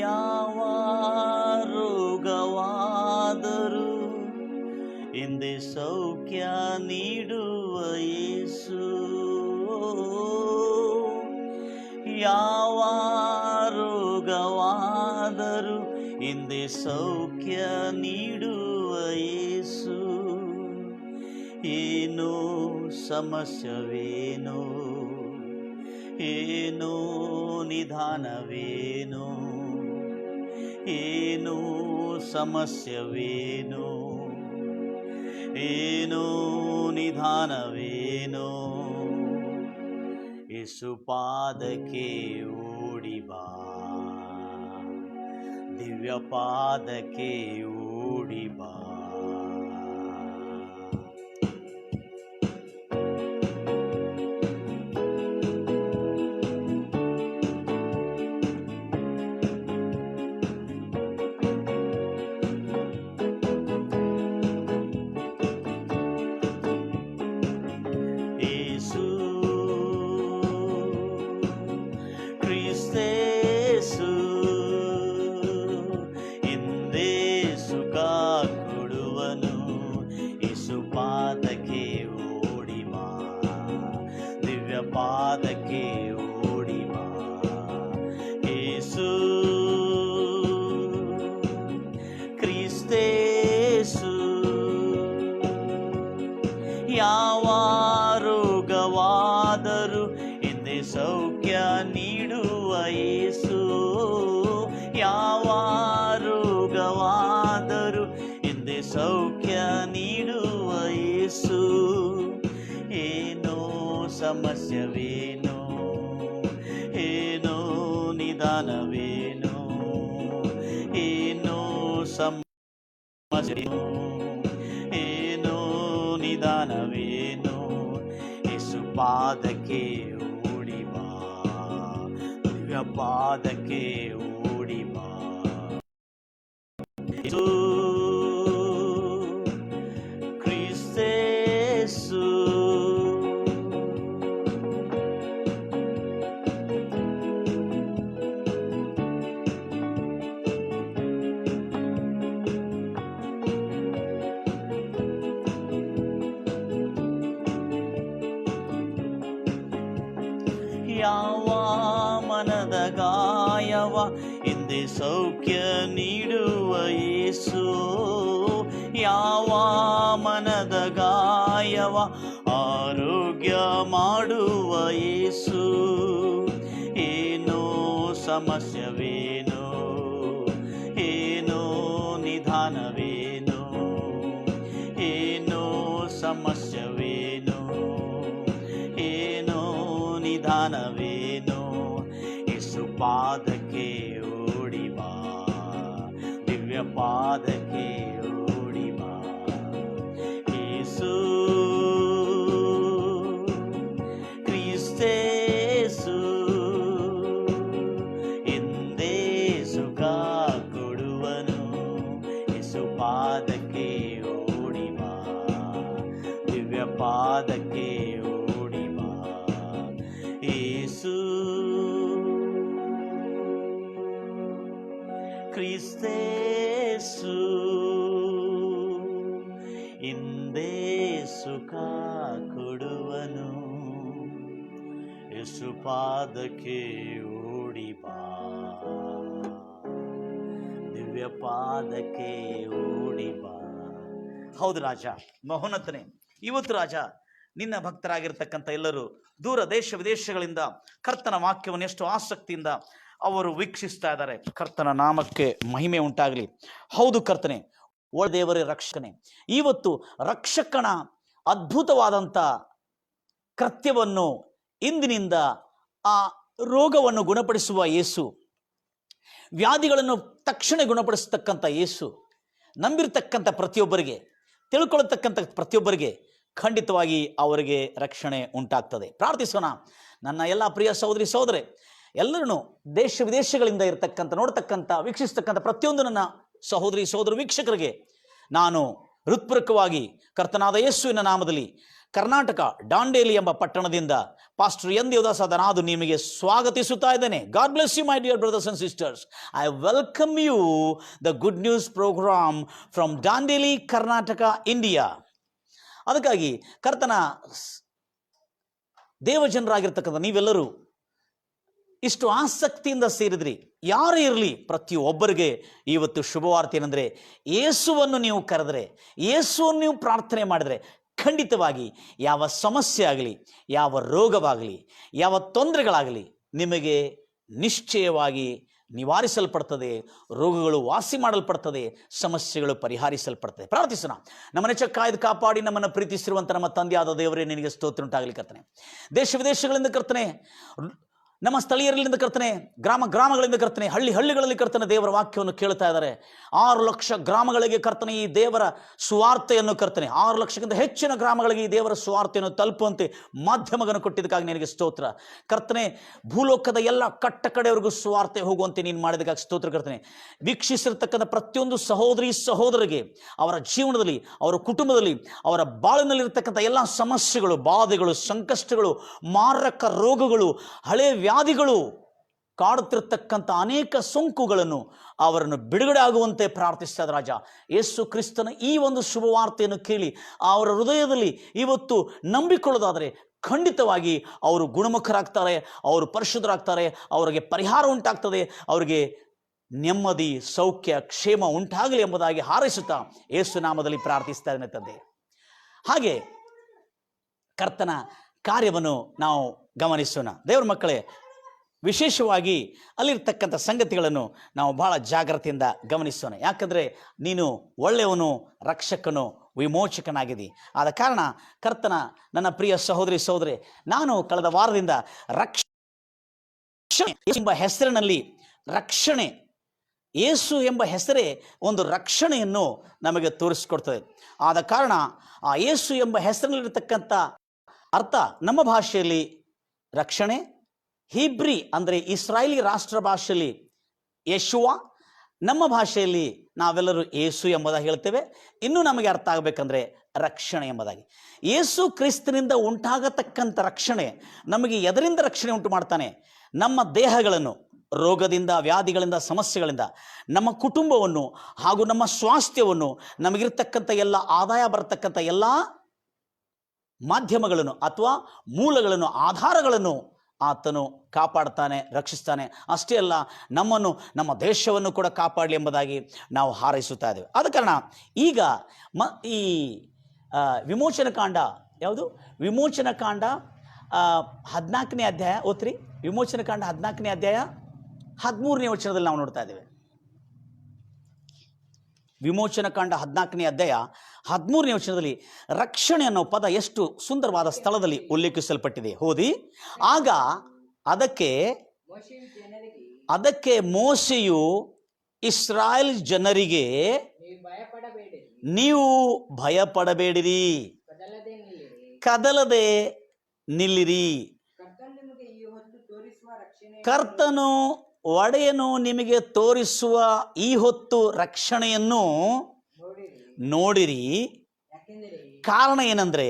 ಯಾವ ರೋಗವಾದರೂ ಹಿಂದೆ ಸೌಖ್ಯ ನೀಡುವ ಯೇಸು, ಯಾವ ರೋಗವಾದರೂ ಹಿಂದೆ ಸೌಖ್ಯ ನೀಡುವ ಯೇಸು. ಏನೋ ಸಮಸ್ಯವೇನೋ, ಏನೋ ನಿಧಾನವೇನೋ, ಏನೋ ಸಮಸ್ಯವೇನೋ, ಏನೋ ನಿಧಾನವೇನೋ, ಯೇಸು ಪಾದಕ್ಕೆ ಓಡಿ ಬಾ, ದಿವ್ಯ ಪಾದಕ್ಕೆ ಓಡಿ ಬಾ. ಪಾದಕ್ಕೆ ಓಡಿ ಬಾ, ಯೇಸು ಕ್ರಿಸ್ತೇಸು. ಯಾವ ರೋಗವಾದರೂ ಹಿಂದೆ ಸೌಖ್ಯ ನೀಡುವ ಯೇಸು, ಯಾವ ರೋಗವಾದರೂ ಹಿಂದೆ ಸೌಖ್ಯ ನೀಡುವ ಯೇಸು. ಏನೋ ಸಮಸ್ಯವೇನೋ, ಏನೋ ನಿಧಾನವೇನೋ, ಏನೋ ಸಮಸ್ಯೆನೋ, ಏನೋ ನಿಧಾನವೇನೋ, ಯೇಸು ಪಾದಕ್ಕೆ ಓಡಿ ಬಾ, ದಿವ್ಯ ಪಾದಕ್ಕೆ ಓಡಿ ಬಾ. ಯೇಸು ಕ್ರಿಸ್ತೇಸು, ಯಾವ ಮನದ ಗಾಯವ ಹಿಂದೆ ಸೌಖ್ಯ ನೀಡುವ ಯೇಸು, ಯಾವ ಮನದ ಗಾಯವ ಆರೋಗ್ಯ ಮಾಡುವ ಯೇಸು. ಏನೋ ಸಮಸ್ಯವೇನೋ, ಏನೋ ನಿಧಾನವೇನೋ, ಏನೋ ಸಮಸ್ಯವೇನೋ, ಏನೋ ನಿಧಾನವೇನೋ, ಯೇಸು ಪಾದಕ್ಕೆ ಓಡಿ ಬಾ, ದಿವ್ಯ ಪಾದಕ್ಕೆ ಓಡಿ ಬಾ. ಯೇಸು ಕ್ರಿಸ್ತೇಸು, ಎಂದೇ ಸುಖ ಕೊಡುವನು, ಯೇಸು ಪಾದಕ್ಕೆ ಓಡಿ ಬಾ, ದಿವ್ಯ ಪಾದಕ್ಕೆ ಓಡಿ ಬಾ. ಯೇಸು ಕ್ರಿಸ್ತೇಸು, ಹಿಂದೆ ಸುಖ ಕೊಡುವನು, ಯೇಸು ಪಾದಕ್ಕೆ ಓಡಿ ಬಾ, ದಿವ್ಯ ಪಾದಕ್ಕೆ ಓಡಿ ಬಾ. ಹೌದು ರಾಜ, ಮಹೋನ್ನತನೇ, ಇವತ್ತು ರಾಜ ನಿನ್ನ ಭಕ್ತರಾಗಿರ್ತಕ್ಕಂಥ ಎಲ್ಲರೂ ದೂರ ದೇಶ ವಿದೇಶಗಳಿಂದ ಕರ್ತನ ವಾಕ್ಯವನ್ನು ಎಷ್ಟು ಆಸಕ್ತಿಯಿಂದ ಅವರು ವೀಕ್ಷಿಸ್ತಾ ಇದ್ದಾರೆ. ಕರ್ತನ ನಾಮಕ್ಕೆ ಮಹಿಮೆ ಉಂಟಾಗಲಿ. ಹೌದು ಕರ್ತನೆ, ಓ ದೇವರೇ ರಕ್ಷಕನೇ, ಇವತ್ತು ರಕ್ಷಕನ ಅದ್ಭುತವಾದಂಥ ಕೃತ್ಯವನ್ನು ಇಂದಿನಿಂದ ಆ ರೋಗವನ್ನು ಗುಣಪಡಿಸುವ ಯೇಸು, ವ್ಯಾಧಿಗಳನ್ನು ತಕ್ಷಣ ಗುಣಪಡಿಸತಕ್ಕಂಥ ಯೇಸು, ನಂಬಿರ್ತಕ್ಕಂಥ ಪ್ರತಿಯೊಬ್ಬರಿಗೆ, ತಿಳ್ಕೊಳ್ತಕ್ಕಂಥ ಪ್ರತಿಯೊಬ್ಬರಿಗೆ ಖಂಡಿತವಾಗಿ ಅವರಿಗೆ ರಕ್ಷಣೆ ಉಂಟಾಗ್ತದೆ. ಪ್ರಾರ್ಥಿಸೋಣ. ನನ್ನ ಎಲ್ಲ ಪ್ರಿಯ ಸಹೋದರಿ ಸಹೋದರೇ, ಎಲ್ಲರನ್ನು ದೇಶ ವಿದೇಶಗಳಿಂದ ಇರತಕ್ಕಂಥ ನೋಡ್ತಕ್ಕಂಥ ವೀಕ್ಷಿಸ್ತಕ್ಕಂಥ ಪ್ರತಿಯೊಂದು ನನ್ನ ಸಹೋದರಿ ಸಹೋದರ ವೀಕ್ಷಕರಿಗೆ ನಾನು ಹೃತ್ಪೂರ್ವಕವಾಗಿ ಕರ್ತನಾದ ಯೇಸುವಿನ ನಾಮದಲ್ಲಿ ಕರ್ನಾಟಕ ಡಾಂಡೇಲಿ ಎಂಬ ಪಟ್ಟಣದಿಂದ ಪಾಸ್ಟರ್ ಎನ್ ದೇವದಾಸ ನಾನು ನಿಮಗೆ ಸ್ವಾಗತಿಸುತ್ತಾ ಇದ್ದೇನೆ. God bless you my dear brothers and sisters. I welcome you the good news programme from Dandeli, Karnataka, India. ಅದಕ್ಕಾಗಿ ಕರ್ತನ ದೇವಜನರಾಗಿರ್ತಕ್ಕಂಥ ನೀವೆಲ್ಲರೂ ಇಷ್ಟು ಆಸಕ್ತಿಯಿಂದ ಸೇರಿದ್ರಿ. ಯಾರೇ ಇರಲಿ, ಪ್ರತಿಯೊಬ್ಬರಿಗೆ ಇವತ್ತು ಶುಭವಾರ್ತೆ ಏನಂದರೆ, ಯೇಸುವನ್ನು ನೀವು ಕರೆದರೆ, ಯೇಸುವನ್ನು ನೀವು ಪ್ರಾರ್ಥನೆ ಮಾಡಿದರೆ, ಖಂಡಿತವಾಗಿ ಯಾವ ಸಮಸ್ಯೆ ಆಗಲಿ, ಯಾವ ರೋಗವಾಗಲಿ, ಯಾವ ತೊಂದರೆಗಳಾಗಲಿ ನಿಮಗೆ ನಿಶ್ಚಯವಾಗಿ ನಿವಾರಿಸಲ್ಪಡ್ತದೆ, ರೋಗಗಳು ವಾಸಿ ಮಾಡಲ್ಪಡ್ತದೆ, ಸಮಸ್ಯೆಗಳು ಪರಿಹರಿಸಲ್ಪಡ್ತದೆ. ಪ್ರಾರ್ಥಿಸೋಣ. ನಮ್ಮನ್ನು ಹೆಚ್ಚು ಕಾಯ್ದು ಕಾಪಾಡಿ ನಮ್ಮನ್ನು ಪ್ರೀತಿಸಿರುವಂಥ ನಮ್ಮ ತಂದೆಯಾದ ದೇವರೇ, ನಿನಗೆ ಸ್ತೋತ್ರ ಉಂಟಾಗಲಿ ಕರ್ತನೆ. ದೇಶ ವಿದೇಶಗಳಿಂದ ಕರ್ತನೆ, ನಮ್ಮ ಸ್ಥಳೀಯರಿಂದ ಕರ್ತನೆ, ಗ್ರಾಮಗಳಿಂದ ಕರ್ತನೆ, ಹಳ್ಳಿಗಳಲ್ಲಿ ಕರ್ತನೆ ದೇವರ ವಾಕ್ಯವನ್ನು ಕೇಳ್ತಾ ಇದ್ದಾರೆ. 6 ಲಕ್ಷ ಗ್ರಾಮಗಳಿಗೆ ಕರ್ತನೆ ಈ ದೇವರ ಸುವಾರ್ತೆಯನ್ನು ಕರ್ತನೆ, 6 ಲಕ್ಷಕ್ಕಿಂತ ಹೆಚ್ಚಿನ ಗ್ರಾಮಗಳಿಗೆ ಈ ದೇವರ ಸುವಾರ್ತೆಯನ್ನು ತಲುಪುವಂತೆ ಮಾಧ್ಯಮಗಳನ್ನು ಕೊಟ್ಟಿದ್ದಕ್ಕಾಗಿ ನಿನಗೆ ಸ್ತೋತ್ರ ಕರ್ತನೆ. ಭೂಲೋಕದ ಎಲ್ಲ ಕಟ್ಟ ಕಡೆಯವರೆಗೂ ಸುವಾರ್ತೆ ಹೋಗುವಂತೆ ನೀನು ಮಾಡಿದಕ್ಕಾಗಿ ಸ್ತೋತ್ರ ಕರ್ತನೆ. ವೀಕ್ಷಿಸಿರ್ತಕ್ಕಂಥ ಪ್ರತಿಯೊಂದು ಸಹೋದರಿಗೆ ಅವರ ಜೀವನದಲ್ಲಿ, ಅವರ ಕುಟುಂಬದಲ್ಲಿ, ಅವರ ಬಾಳಿನಲ್ಲಿರ್ತಕ್ಕಂಥ ಎಲ್ಲ ಸಮಸ್ಯೆಗಳು, ಬಾಧೆಗಳು, ಸಂಕಷ್ಟಗಳು, ಮಾರಕ ರೋಗಗಳು, ಹಳೆ ವ್ಯಾಧಿಗಳು, ಕಾಡುತ್ತಿರ್ತಕ್ಕಂಥ ಅನೇಕ ಸೋಂಕುಗಳನ್ನು ಅವರನ್ನು ಬಿಡುಗಡೆ ಆಗುವಂತೆ ಪ್ರಾರ್ಥಿಸಿದ ರಾಜ ಯೇಸು ಕ್ರಿಸ್ತನ ಈ ಒಂದು ಶುಭವಾರ್ತೆಯನ್ನು ಕೇಳಿ ಅವರ ಹೃದಯದಲ್ಲಿ ಇವತ್ತು ನಂಬಿಕೊಳ್ಳೋದಾದರೆ ಖಂಡಿತವಾಗಿ ಅವರು ಗುಣಮುಖರಾಗ್ತಾರೆ, ಅವರು ಪರಿಶುದ್ಧರಾಗ್ತಾರೆ, ಅವರಿಗೆ ಪರಿಹಾರ ಉಂಟಾಗ್ತದೆ, ಅವರಿಗೆ ನೆಮ್ಮದಿ, ಸೌಖ್ಯ, ಕ್ಷೇಮ ಉಂಟಾಗಲಿ ಎಂಬುದಾಗಿ ಹಾರೈಸುತ್ತಾ ಯೇಸು ನಾಮದಲ್ಲಿ ಪ್ರಾರ್ಥಿಸ್ತಾ ಇದ್ದೇನೆ ತಂದೆ. ಹಾಗೆ ಕರ್ತನ ಕಾರ್ಯವನ್ನು ನಾವು ಗಮನಿಸೋಣ. ದೇವರ ಮಕ್ಕಳೇ, ವಿಶೇಷವಾಗಿ ಅಲ್ಲಿರ್ತಕ್ಕಂಥ ಸಂಗತಿಗಳನ್ನು ನಾವು ಬಹಳ ಜಾಗ್ರತೆಯಿಂದ ಗಮನಿಸೋಣ. ಯಾಕಂದರೆ ನೀನು ಒಳ್ಳೆಯವನು, ರಕ್ಷಕನು, ವಿಮೋಚಕನಾಗಿದ್ದಿ. ಆದ ಕಾರಣ ಕರ್ತನ ನನ್ನ ಪ್ರಿಯ ಸಹೋದರಿ, ನಾನು ಕಳೆದ ವಾರದಿಂದ ರಕ್ಷಣೆ ಎಂಬ ಹೆಸರಿನಲ್ಲಿ ರಕ್ಷಣೆ, ಯೇಸು ಎಂಬ ಹೆಸರೇ ಒಂದು ರಕ್ಷಣೆಯನ್ನು ನಮಗೆ ತೋರಿಸಿಕೊಡ್ತದೆ. ಆದ ಕಾರಣ ಆ ಯೇಸು ಎಂಬ ಹೆಸರಿನಲ್ಲಿರ್ತಕ್ಕಂಥ ಅರ್ಥ ನಮ್ಮ ಭಾಷೆಯಲ್ಲಿ ರಕ್ಷಣೆ, ಹೀಬ್ರಿ ಅಂದರೆ ಇಸ್ರಾಯೇಲಿ ರಾಷ್ಟ್ರ ಭಾಷೆಯಲ್ಲಿ ಯೇಷುವ, ನಮ್ಮ ಭಾಷೆಯಲ್ಲಿ ನಾವೆಲ್ಲರೂ ಯೇಸು ಎಂಬುದಾಗಿ ಹೇಳ್ತೇವೆ. ಇನ್ನೂ ನಮಗೆ ಅರ್ಥ ಆಗಬೇಕಂದ್ರೆ ರಕ್ಷಣೆ ಎಂಬುದಾಗಿ. ಯೇಸು ಕ್ರಿಸ್ತನಿಂದ ಉಂಟಾಗತಕ್ಕಂಥ ರಕ್ಷಣೆ ನಮಗೆ ಎದರಿಂದ ರಕ್ಷಣೆ ಉಂಟು ಮಾಡ್ತಾನೆ? ನಮ್ಮ ದೇಹಗಳನ್ನು ರೋಗದಿಂದ, ವ್ಯಾಧಿಗಳಿಂದ, ಸಮಸ್ಯೆಗಳಿಂದ, ನಮ್ಮ ಕುಟುಂಬವನ್ನು ಹಾಗೂ ನಮ್ಮ ಸ್ವಾಸ್ಥ್ಯವನ್ನು, ನಮಗಿರ್ತಕ್ಕಂಥ ಎಲ್ಲ ಆದಾಯ ಬರತಕ್ಕಂಥ ಎಲ್ಲ ಮಾಧ್ಯಮಗಳನ್ನು ಅಥವಾ ಮೂಲಗಳನ್ನು, ಆಧಾರಗಳನ್ನು ಆತನು ಕಾಪಾಡ್ತಾನೆ, ರಕ್ಷಿಸ್ತಾನೆ. ಅಷ್ಟೇ ಅಲ್ಲ, ನಮ್ಮನ್ನು, ನಮ್ಮ ದೇಶವನ್ನು ಕೂಡ ಕಾಪಾಡಲಿ ಎಂಬುದಾಗಿ ನಾವು ಹಾರೈಸುತ್ತಾ ಇದ್ದೇವೆ. ಆದ ಕಾರಣ ಈಗ ಈ ವಿಮೋಚನಕಾಂಡ ಯಾವುದು? ವಿಮೋಚನಕಾಂಡ 14ನೇ ಅಧ್ಯಾಯ ಓದ್ರಿ. ವಿಮೋಚನಕಾಂಡ 14ನೇ ಅಧ್ಯಾಯ 13ನೇ ವಚನದಲ್ಲಿ ನಾವು ನೋಡ್ತಾ ಇದ್ದೇವೆ. ವಿಮೋಚನಕಾಂಡ 14ನೇ ಅಧ್ಯಾಯ 13ನೇ ವಚನದಲ್ಲಿ ರಕ್ಷಣೆ ಅನ್ನೋ ಪದ ಎಷ್ಟು ಸುಂದರವಾದ ಸ್ಥಳದಲ್ಲಿ ಉಲ್ಲೇಖಿಸಲ್ಪಟ್ಟಿದೆ. ಓದಿ. ಆಗ ಅದಕ್ಕೆ ಮೋಶೆಯು ಇಸ್ರಾಯೇಲ್ ಜನರಿಗೆ, ನೀವು ಭಯಪಡಬೇಡಿರಿ, ಕದಲದೆ ನಿಲ್ಲಿರಿ. ಕರ್ತನು ಒಡೆಯನು ನಿಮಗೆ ತೋರಿಸುವ ಈ ಹೊತ್ತು ರಕ್ಷಣೆಯನ್ನು ನೋಡಿರಿ. ಕಾರಣ ಏನಂದ್ರೆ,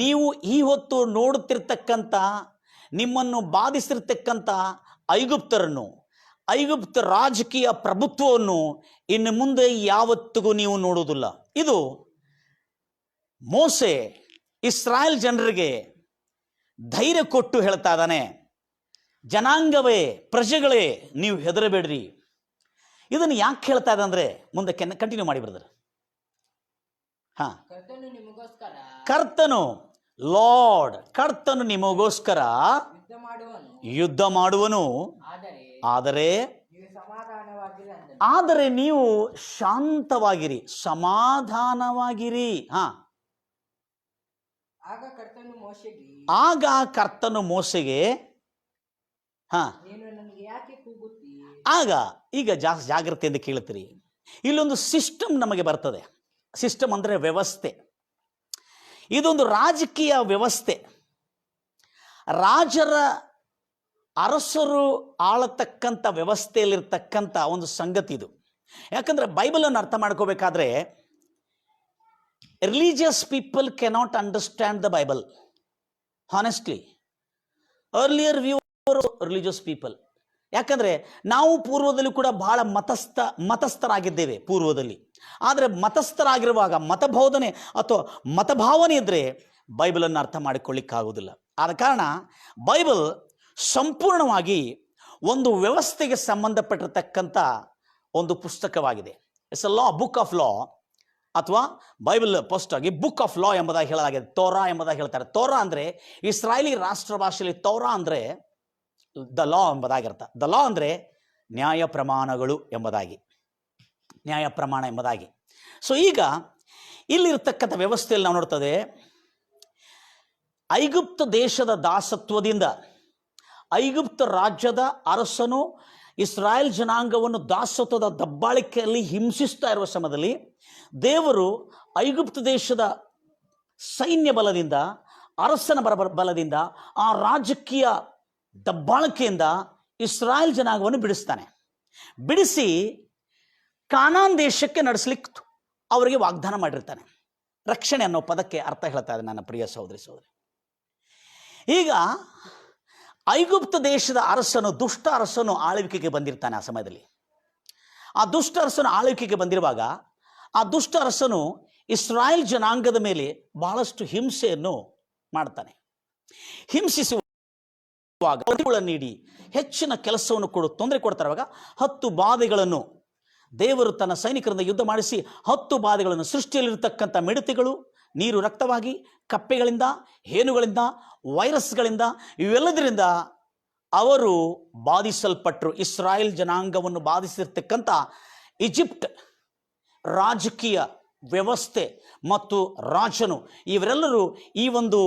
ನೀವು ಈ ಹೊತ್ತು ನೋಡುತ್ತಿರ್ತಕ್ಕಂಥ, ನಿಮ್ಮನ್ನು ಬಾಧಿಸಿರ್ತಕ್ಕಂಥ ಐಗುಪ್ತ ರಾಜಕೀಯ ಪ್ರಭುತ್ವವನ್ನು ಇನ್ನು ಮುಂದೆ ಯಾವತ್ತಿಗೂ ನೀವು ನೋಡುವುದಿಲ್ಲ. ಇದು ಮೋಸೆ ಇಸ್ರಾಯೇಲ್ ಜನರಿಗೆ ಧೈರ್ಯ ಕೊಟ್ಟು ಹೇಳ್ತಾ ಇದ್ದಾನೆ, ಜನಾಂಗವೇ, ಪ್ರಜೆಗಳೇ, ನೀವು ಹೆದರಬೇಡ್ರಿ. ಇದನ್ನು ಯಾಕೆ ಹೇಳ್ತಾ ಇದೆ ಅಂದ್ರೆ, ಮುಂದೆ ಕಂಟಿನ್ಯೂ ಮಾಡಿ ಬ್ರದರ್. ಕರ್ತನು ನಿಮಗೋಸ್ಕರ ಯುದ್ಧ ಮಾಡುವನು, ಆದರೆ ನೀವು ಶಾಂತವಾಗಿರಿ, ಸಮಾಧಾನವಾಗಿರಿ. ಆಗ ಕರ್ತನು ಮೋಶೆಗೆ ಈಗ ಜಾಗ್ರತೆಯಿಂದ ಕೇಳುತ್ತೀರಿ. ಇಲ್ಲೊಂದು ಸಿಸ್ಟಮ್ ನಮಗೆ ಬರ್ತದೆ. ಸಿಸ್ಟಮ್ ಅಂದರೆ ವ್ಯವಸ್ಥೆ. ಇದೊಂದು ರಾಜಕೀಯ ವ್ಯವಸ್ಥೆ. ಅರಸರು ಆಳತಕ್ಕಂಥ ವ್ಯವಸ್ಥೆಯಲ್ಲಿರ್ತಕ್ಕಂಥ ಒಂದು ಸಂಗತಿ ಇದು. ಯಾಕಂದ್ರೆ ಬೈಬಲನ್ನು ಅರ್ಥ ಮಾಡ್ಕೋಬೇಕಾದ್ರೆ religious people cannot understand the Bible honestly. Earlier view religious people. ಯಾಕಂದ್ರೆ ನಾವು ಪೂರ್ವದಲ್ಲಿ ಕೂಡ ಬಹಳ ಮತಸ್ಥರಾಗಿದ್ದೇವೆ ಪೂರ್ವದಲ್ಲಿ. ಆದರೆ ಮತಸ್ಥರಾಗಿರುವಾಗ ಮತಬೋಧನೆ ಅಥವಾ ಮತಭಾವನೆ ಇದ್ದರೆ ಬೈಬಲನ್ನು ಅರ್ಥ ಮಾಡಿಕೊಳ್ಳಿಕ್ಕಾಗುವುದಿಲ್ಲ. ಆದ ಕಾರಣ ಬೈಬಲ್ ಸಂಪೂರ್ಣವಾಗಿ ಒಂದು ವ್ಯವಸ್ಥೆಗೆ ಸಂಬಂಧಪಟ್ಟಿರತಕ್ಕಂಥ ಒಂದು ಪುಸ್ತಕವಾಗಿದೆ. It's a law, book of law, ಅಥವಾ ಬೈಬಲ್ ಪುಸ್ತಕ ಬುಕ್ ಆಫ್ ಲಾ ಎಂಬುದಾಗಿ ಹೇಳಲಾಗಿದೆ. ತೋರಾ ಎಂಬುದಾಗಿ ಹೇಳ್ತಾರೆ. ತೋರಾ ಅಂದರೆ ಇಸ್ರಾಯೇಲಿ ರಾಷ್ಟ್ರ ಭಾಷೆಯಲ್ಲಿ ತೋರಾ ಅಂದರೆ ದ ಲಾ ಎಂಬುದಾಗಿರ್ತ. ದ ಲಾ ಅಂದರೆ ನ್ಯಾಯ ಪ್ರಮಾಣಗಳು ಎಂಬುದಾಗಿ, ನ್ಯಾಯ ಪ್ರಮಾಣ ಎಂಬುದಾಗಿ. ಸೊ ಈಗ ಇಲ್ಲಿರ್ತಕ್ಕಂಥ ವ್ಯವಸ್ಥೆಯಲ್ಲಿ ನಾವು ನೋಡ್ತದೆ, ಐಗುಪ್ತ ದೇಶದ ದಾಸತ್ವದಿಂದ ಐಗುಪ್ತ ರಾಜ್ಯದ ಅರಸನು ಇಸ್ರಾಯೇಲ್ ಜನಾಂಗವನ್ನು ದಾಸತ್ವದ ದಬ್ಬಾಳಿಕೆಯಲ್ಲಿ ಹಿಂಸಿಸ್ತಾ ಇರುವ ಸಮಯದಲ್ಲಿ ದೇವರು ಐಗುಪ್ತ ದೇಶದ ಸೈನ್ಯ ಬಲದಿಂದ, ಅರಸನ ಬಲದಿಂದ, ಆ ರಾಜಕೀಯ ದಬ್ಬಾಳಿಕೆಯಿಂದ ಇಸ್ರಾಯೇಲ್ ಜನಾಂಗವನ್ನು ಬಿಡಿಸ್ತಾನೆ. ಬಿಡಿಸಿ ಕಾನಾನ್ ದೇಶಕ್ಕೆ ನಡೆಸಲಿಕ್ಕೆ ಅವರಿಗೆ ವಾಗ್ದಾನ ಮಾಡಿರ್ತಾನೆ. ರಕ್ಷಣೆ ಅನ್ನೋ ಪದಕ್ಕೆ ಅರ್ಥ ಹೇಳ್ತಾ ಇದೆ ನನ್ನ ಪ್ರಿಯ ಸಹೋದರಿ ಸಹೋದರಿ. ಈಗ ಐಗುಪ್ತ ದೇಶದ ಅರಸನು, ದುಷ್ಟ ಅರಸನು ಆಳ್ವಿಕೆಗೆ ಬಂದಿರ್ತಾನೆ. ಆ ಸಮಯದಲ್ಲಿ ಆ ದುಷ್ಟ ಅರಸನು ಆಳ್ವಿಕೆಗೆ ಬಂದಿರುವಾಗ ಆ ದುಷ್ಟ ಅರಸನು ಇಸ್ರಾಯೇಲ್ ಜನಾಂಗದ ಮೇಲೆ ಬಹಳಷ್ಟು ಹಿಂಸೆಯನ್ನು ಮಾಡ್ತಾನೆ. ಹಿಂಸಿಸುವಾಗ ನೀಡಿ ಹೆಚ್ಚಿನ ಕೆಲಸವನ್ನು ತೊಂದರೆ ಕೊಡ್ತಾರುವಾಗ 10 ಬಾಧೆಗಳನ್ನು ದೇವರು ತನ್ನ ಸೈನಿಕರಿಂದ ಯುದ್ಧ ಮಾಡಿಸಿ 10 ಬಾಧೆಗಳನ್ನು, ಸೃಷ್ಟಿಯಲ್ಲಿರತಕ್ಕಂಥ ಮಿಡತೆಗಳು, ನೀರು ರಕ್ತವಾಗಿ, ಕಪ್ಪೆಗಳಿಂದ, ಹೇನುಗಳಿಂದ, ವೈರಸ್ಗಳಿಂದ, ಇವೆಲ್ಲದರಿಂದ ಅವರು ಬಾಧಿಸಲ್ಪಟ್ಟರು. ಇಸ್ರಾಯೇಲ್ ಜನಾಂಗವನ್ನು ಬಾಧಿಸಿರ್ತಕ್ಕಂಥ ಈಜಿಪ್ಟ್ ರಾಜಕೀಯ ವ್ಯವಸ್ಥೆ ಮತ್ತು ರಾಜನು ಇವರೆಲ್ಲರೂ ಈ ಒಂದು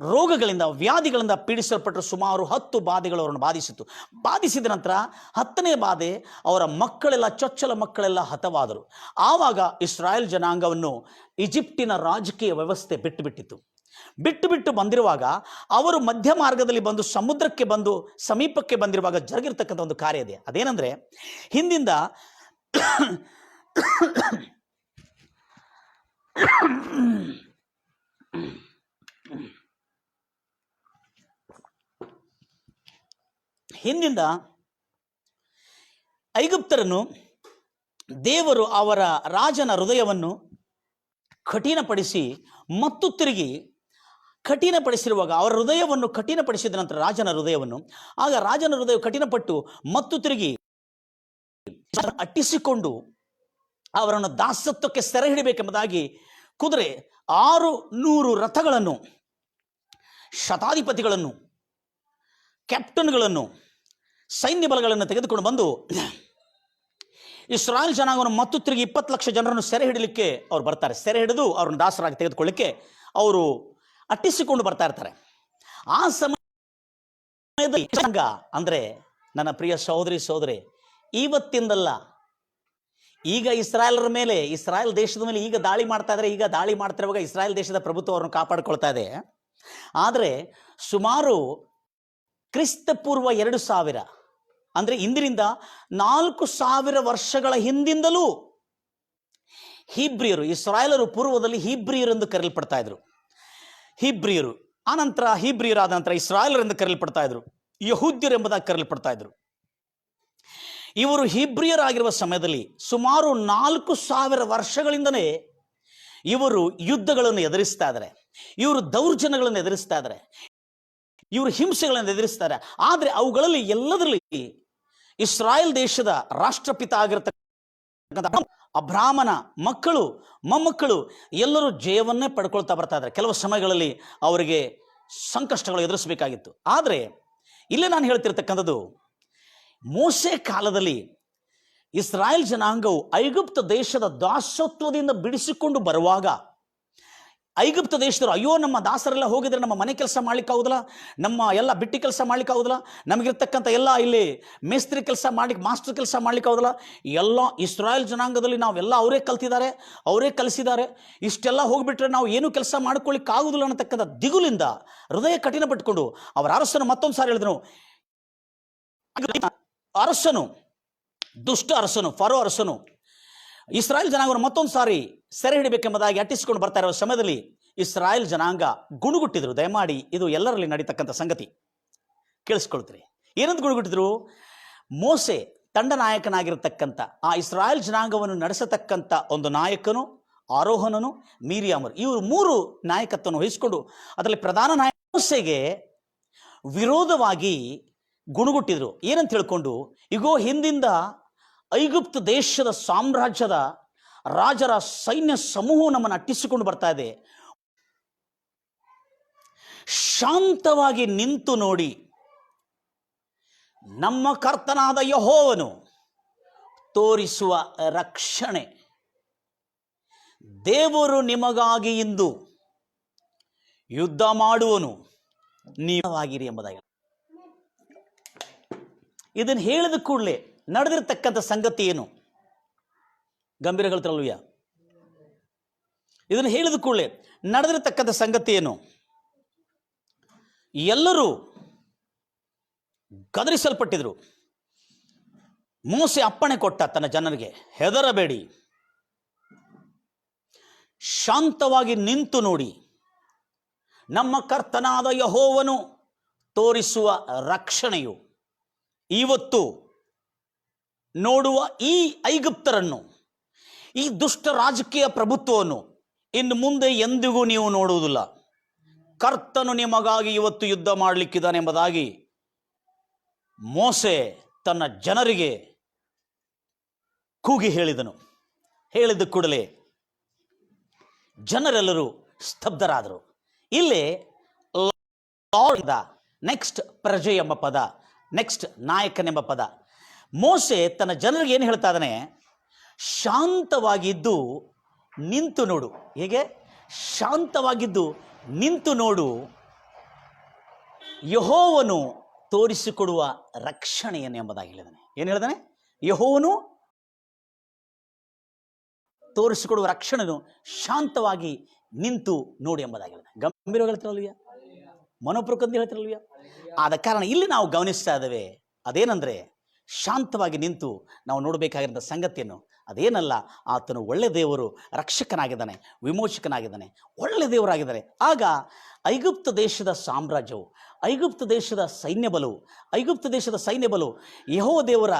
ರೋಗಗಳಿಂದ, ವ್ಯಾಧಿಗಳಿಂದ ಪೀಡಿಸಲ್ಪಟ್ಟರು. ಸುಮಾರು 10 ಬಾಧೆಗಳು ಅವರನ್ನು ಬಾಧಿಸಿತು. ಬಾಧಿಸಿದ ನಂತರ 10ನೇ ಬಾಧೆ ಅವರ ಮಕ್ಕಳೆಲ್ಲ, ಚೊಚ್ಚಲ ಮಕ್ಕಳೆಲ್ಲ ಹತವಾದರು. ಆವಾಗ ಇಸ್ರಾಯೇಲ್ ಜನಾಂಗವನ್ನು ಈಜಿಪ್ಟಿನ ರಾಜಕೀಯ ವ್ಯವಸ್ಥೆ ಬಿಟ್ಟು ಬಂದಿರುವಾಗ ಅವರು ಮಧ್ಯ ಮಾರ್ಗದಲ್ಲಿ ಬಂದು ಸಮುದ್ರಕ್ಕೆ ಬಂದು ಸಮೀಪಕ್ಕೆ ಬಂದಿರುವಾಗ ಜರುಗಿರ್ತಕ್ಕಂಥ ಒಂದು ಕಾರ್ಯ ಇದೆ. ಅದೇನೆಂದರೆ, ಹಿಂದಿಂದ ಐಗುಪ್ತರನ್ನು ದೇವರು ಅವರ ರಾಜನ ಹೃದಯವನ್ನು ಕಠಿಣಪಡಿಸಿ ಮತ್ತು ತಿರುಗಿ ಕಠಿಣಪಡಿಸಿರುವಾಗ, ಅವರ ಹೃದಯವನ್ನು ಕಠಿಣಪಡಿಸಿದ ನಂತರ ರಾಜನ ಹೃದಯವನ್ನು, ಆಗ ರಾಜನ ಹೃದಯ ಕಠಿಣಪಟ್ಟು ಮತ್ತು ತಿರುಗಿ ಅಟ್ಟಿಸಿಕೊಂಡು ಅವರನ್ನು ದಾಸತ್ವಕ್ಕೆ ಸೆರೆ ಹಿಡಿಬೇಕೆಂಬುದಾಗಿ ಕುದುರೆ 600 ರಥಗಳನ್ನು, ಶತಾಧಿಪತಿಗಳನ್ನು, ಕ್ಯಾಪ್ಟನ್ಗಳನ್ನು, ಸೈನ್ಯ ಬಲಗಳನ್ನು ತೆಗೆದುಕೊಂಡು ಬಂದು ಇಸ್ರಾಯೇಲ್ ಜನಾಂಗವನ್ನು ಮತ್ತು ತಿರುಗಿ 20 ಲಕ್ಷ ಜನರನ್ನು ಸೆರೆ ಹಿಡಲಿಕ್ಕೆ ಅವ್ರು ಬರ್ತಾರೆ. ಸೆರೆ ಹಿಡಿದು ಅವ್ರನ್ನ ದಾಸರಾಗಿ ತೆಗೆದುಕೊಳ್ಳಿಕ್ಕೆ ಅವರು ಅಟ್ಟಿಸಿಕೊಂಡು ಬರ್ತಾ ಇರ್ತಾರೆ. ಆ ಸಮಯದಲ್ಲಿ ಅಂದರೆ ನನ್ನ ಪ್ರಿಯ ಸಹೋದರಿ ಇವತ್ತಿಂದಲ್ಲ, ಈಗ ಇಸ್ರಾಯೇಲರ ಮೇಲೆ, ಇಸ್ರಾಯೇಲ್ ದೇಶದ ಮೇಲೆ ಈಗ ದಾಳಿ ಮಾಡ್ತಾ ಇದ್ದಾರೆ. ಈಗ ದಾಳಿ ಮಾಡ್ತಿರುವಾಗ ಇಸ್ರಾಯೇಲ್ ದೇಶದ ಪ್ರಭುತ್ವ ಅವರನ್ನು ಕಾಪಾಡಿಕೊಳ್ತಾ ಇದೆ. ಆದರೆ ಸುಮಾರು ಕ್ರಿಸ್ತಪೂರ್ವ 2000 ಅಂದರೆ ಇಂದಿನಿಂದ 4000 ವರ್ಷಗಳ ಹಿಂದಿಂದಲೂ ಹೀಬ್ರಿಯರು, ಇಸ್ರಾಯೇಲರು ಪೂರ್ವದಲ್ಲಿ ಹೀಬ್ರಿಯರು ಎಂದು ಕರೆಯಲ್ಪಡ್ತಾ ಇದ್ರು. ಹೀಬ್ರಿಯರು ಆನಂತರ ಹೀಬ್ರಿಯರಾದ ನಂತರ ಇಸ್ರಾಯೇಲರೆಂದು ಕರೆಯಲ್ಪಡ್ತಾ ಇದ್ರು, ಯಹೂದ್ಯರು ಎಂಬುದಾಗಿ ಕರೆಯಲ್ಪಡ್ತಾ ಇದ್ರು. ಇವರು ಹೀಬ್ರಿಯರಾಗಿರುವ ಸಮಯದಲ್ಲಿ ಸುಮಾರು 4000 ವರ್ಷಗಳಿಂದಲೇ ಇವರು ಯುದ್ಧಗಳನ್ನು ಎದುರಿಸ್ತಾ ಇದ್ದಾರೆ, ಇವರು ದೌರ್ಜನ್ಯಗಳನ್ನು ಎದುರಿಸ್ತಾ ಇದ್ದಾರೆ, ಇವರು ಹಿಂಸೆಗಳನ್ನು ಎದುರಿಸ್ತಾರೆ. ಆದರೆ ಅವುಗಳಲ್ಲಿ ಎಲ್ಲದರಲ್ಲಿ ಇಸ್ರಾಯೇಲ್ ದೇಶದ ರಾಷ್ಟ್ರಪಿತ ಆಗಿರತಕ್ಕಂಥ ಅಬ್ರಾಮನ ಮಕ್ಕಳು, ಮೊಮ್ಮಕ್ಕಳು ಎಲ್ಲರೂ ಜಯವನ್ನೇ ಪಡ್ಕೊಳ್ತಾ ಬರ್ತಾ ಇದ್ದಾರೆ. ಕೆಲವು ಸಮಯಗಳಲ್ಲಿ ಅವರಿಗೆ ಸಂಕಷ್ಟಗಳು ಎದುರಿಸಬೇಕಾಗಿತ್ತು. ಆದರೆ ಇಲ್ಲೇ ನಾನು ಹೇಳ್ತಿರ್ತಕ್ಕಂಥದ್ದು, ಮೋಸೆ ಕಾಲದಲ್ಲಿ ಇಸ್ರಾಯೇಲ್ ಜನಾಂಗವು ಐಗುಪ್ತ ದೇಶದ ದಾಸತ್ವದಿಂದ ಬಿಡಿಸಿಕೊಂಡು ಬರುವಾಗ ಐಗುಪ್ತ ದೇಶದವರು, ಅಯ್ಯೋ ನಮ್ಮ ದಾಸರೆಲ್ಲ ಹೋಗಿದ್ರೆ ನಮ್ಮ ಮನೆ ಕೆಲಸ ಮಾಡ್ಲಿಕ್ಕೆ ಆಗೋದಿಲ್ಲ, ನಮ್ಮ ಎಲ್ಲ ಬಿಟ್ಟಿ ಕೆಲಸ ಮಾಡ್ಲಿಕ್ಕೆ ಆಗೋದಿಲ್ಲ, ನಮಗಿರ್ತಕ್ಕಂಥ ಎಲ್ಲ ಇಲ್ಲಿ ಮೇಸ್ತ್ರಿ ಕೆಲಸ ಮಾಡ್ಲಿಕ್ಕೆ, ಮಾಸ್ಟರ್ ಕೆಲಸ ಮಾಡ್ಲಿಕ್ಕೆ ಆಗೋದಿಲ್ಲ, ಎಲ್ಲ ಇಸ್ರಾಯೇಲ್ ಜನಾಂಗದಲ್ಲಿ ನಾವೆಲ್ಲ ಅವರೇ ಕಲ್ತಿದ್ದಾರೆ, ಅವರೇ ಕಲಿಸಿದ್ದಾರೆ, ಇಷ್ಟೆಲ್ಲ ಹೋಗಿಬಿಟ್ರೆ ನಾವು ಏನೂ ಕೆಲಸ ಮಾಡ್ಕೊಳ್ಳಿಕ್ಕೆ ಆಗೋದಿಲ್ಲ ಅನ್ನತಕ್ಕಂಥ ದಿಗುಲಿಂದ ಹೃದಯ ಕಠಿಣಪಟ್ಟುಕೊಂಡು ಅವರ ಅರಸನು ಮತ್ತೊಂದು ಸಾರಿ ಹೇಳಿದನು, ಅರಸನು ದುಷ್ಟ ಅರಸನು, ಫರೋ ಅರಸನು ಇಸ್ರಾಯೇಲ್ ಜನಾಂಗವನ್ನು ಮತ್ತೊಂದು ಸಾರಿ ಸೆರೆ ಹಿಡಿಬೇಕೆಂಬುದಾಗಿ ಅಟ್ಟಿಸಿಕೊಂಡು ಬರ್ತಾ ಇರುವ ಸಮಯದಲ್ಲಿ ಇಸ್ರಾಯೇಲ್ ಜನಾಂಗ ಗುಣುಗುಟ್ಟಿದ್ರು. ದಯಮಾಡಿ ಇದು ಎಲ್ಲರಲ್ಲಿ ನಡೀತಕ್ಕಂಥ ಸಂಗತಿ, ಕೇಳಿಸ್ಕೊಳ್ತೀರಿ. ಏನಂತ ಗುಣುಗುಟ್ಟಿದ್ರು? ಮೋಸೆ ತಂಡ ನಾಯಕನಾಗಿರತಕ್ಕಂಥ ಆ ಇಸ್ರಾಯೇಲ್ ಜನಾಂಗವನ್ನು ನಡೆಸತಕ್ಕಂಥ ಒಂದು ನಾಯಕನು ಆರೋಹಣನು, ಮೀರಿಯಾಮರು, ಇವರು 3 ನಾಯಕತ್ವವನ್ನು ವಹಿಸಿಕೊಂಡು ಅದರಲ್ಲಿ ಪ್ರಧಾನ ನಾಯಕ ಮೋಸೆಗೆ ವಿರೋಧವಾಗಿ ಗುಣುಗುಟ್ಟಿದ್ರು. ಏನಂತ ಹೇಳ್ಕೊಂಡು, ಇಗೋ ಹಿಂದಿಂದ ಐಗುಪ್ತ ದೇಶದ ಸಾಮ್ರಾಜ್ಯದ ರಾಜರ ಸೈನ್ಯ ಸಮೂಹ ನಮ್ಮನ್ನು ಅಟ್ಟಿಸಿಕೊಂಡು ಬರ್ತಾ ಇದೆ, ಶಾಂತವಾಗಿ ನಿಂತು ನೋಡಿ, ನಮ್ಮ ಕರ್ತನಾದ ಯೆಹೋವನು ತೋರಿಸುವ ರಕ್ಷಣೆ, ದೇವರು ನಿಮಗಾಗಿ ಇಂದು ಯುದ್ಧ ಮಾಡುವನು, ನೀವಾಗಿರಿ ಎಂಬುದಾಗಿ. ಇದನ್ನು ಹೇಳಿದ ಕೂಡಲೇ ನಡೆದಿರ್ತಕ್ಕಂಥ ಸಂಗತಿ ಏನು? ಗಂಭೀರಗಳಲ್ಲೂಯ್ಯ. ಇದನ್ನು ಹೇಳಿದ ಕೂಡಲೇ ನಡೆದಿರ್ತಕ್ಕಂಥ ಸಂಗತಿ ಏನು? ಎಲ್ಲರೂ ಗದರಿಸಲ್ಪಟ್ಟಿದ್ರು. ಮೋಸೆ ಅಪ್ಪಣೆ ಕೊಟ್ಟ ತನ್ನ ಜನರಿಗೆ, ಹೆದರಬೇಡಿ, ಶಾಂತವಾಗಿ ನಿಂತು ನೋಡಿ, ನಮ್ಮ ಕರ್ತನಾದ ಯೆಹೋವನು ತೋರಿಸುವ ರಕ್ಷಣೆಯು ಇವತ್ತು ನೋಡುವ ಈ ಐಗುಪ್ತರನ್ನು, ಈ ದುಷ್ಟ ರಾಜಕೀಯ ಪ್ರಭುತ್ವವನ್ನು ಇನ್ನು ಮುಂದೆ ಎಂದಿಗೂ ನೀವು ನೋಡುವುದಿಲ್ಲ. ಕರ್ತನು ನಿಮಗಾಗಿ ಇವತ್ತು ಯುದ್ಧ ಮಾಡಲಿಕ್ಕಿದ್ದಾನೆ ಎಂಬುದಾಗಿ ಮೋಸೆ ತನ್ನ ಜನರಿಗೆ ಕೂಗಿ ಹೇಳಿದನು. ಹೇಳಿದ ಕೂಡಲೇ ಜನರೆಲ್ಲರೂ ಸ್ತಬ್ಧರಾದರು. ಇಲ್ಲಿ ನೆಕ್ಸ್ಟ್ ಪ್ರಜೆ ಎಂಬ ಪದ, ನೆಕ್ಸ್ಟ್ ನಾಯಕನೆಂಬ ಪದ. ಮೋಸೆ ತನ್ನ ಜನರಿಗೆ ಏನು ಹೇಳ್ತಾ ಇದ್ದಾನೆ? ಶಾಂತವಾಗಿದ್ದು ನಿಂತು ನೋಡು. ಹೇಗೆ? ಶಾಂತವಾಗಿದ್ದು ನಿಂತು ನೋಡು, ಯೆಹೋವನು ತೋರಿಸಿಕೊಡುವ ರಕ್ಷಣೆಯನ್ನು ಎಂಬುದಾಗಿ ಹೇಳಿದಾನೆ. ಏನು ಹೇಳಿದಾನೆ? ಯೆಹೋವನು ತೋರಿಸಿಕೊಡುವ ರಕ್ಷಣೆಯನ್ನು ಶಾಂತವಾಗಿ ನಿಂತು ನೋಡಿ ಎಂಬುದಾಗಿ ಹೇಳಿದಾನೆ. ಗಂಭೀರವಾಗಿ ಹೇಳ್ತಿರಲ್ವಯ್ಯ, ಮನೋಪ್ರಕೃತಿ ಹೇಳ್ತಿರಲ್ವಯ್ಯ. ಆದ ಕಾರಣ ಇಲ್ಲಿ ನಾವು ಗಮನಿಸ್ತಾ ಇದ್ದೇವೆ, ಅದೇನೆಂದರೆ ಶಾಂತವಾಗಿ ನಿಂತು ನಾವು ನೋಡಬೇಕಾಗಿರೋ ಸಂಗತಿಯನ್ನು. ಅದೇನಲ್ಲ, ಆತನು ಒಳ್ಳೆ ದೇವರು, ರಕ್ಷಕನಾಗಿದ್ದಾನೆ, ವಿಮೋಚಕನಾಗಿದ್ದಾನೆ, ಒಳ್ಳೆ ದೇವರಾಗಿದ್ದಾನೆ. ಆಗ ಐಗುಪ್ತ ದೇಶದ ಸಾಮ್ರಾಜ್ಯವು, ಐಗುಪ್ತ ದೇಶದ ಸೈನ್ಯ ಬಲವು, ಯೆಹೋವ ದೇವರ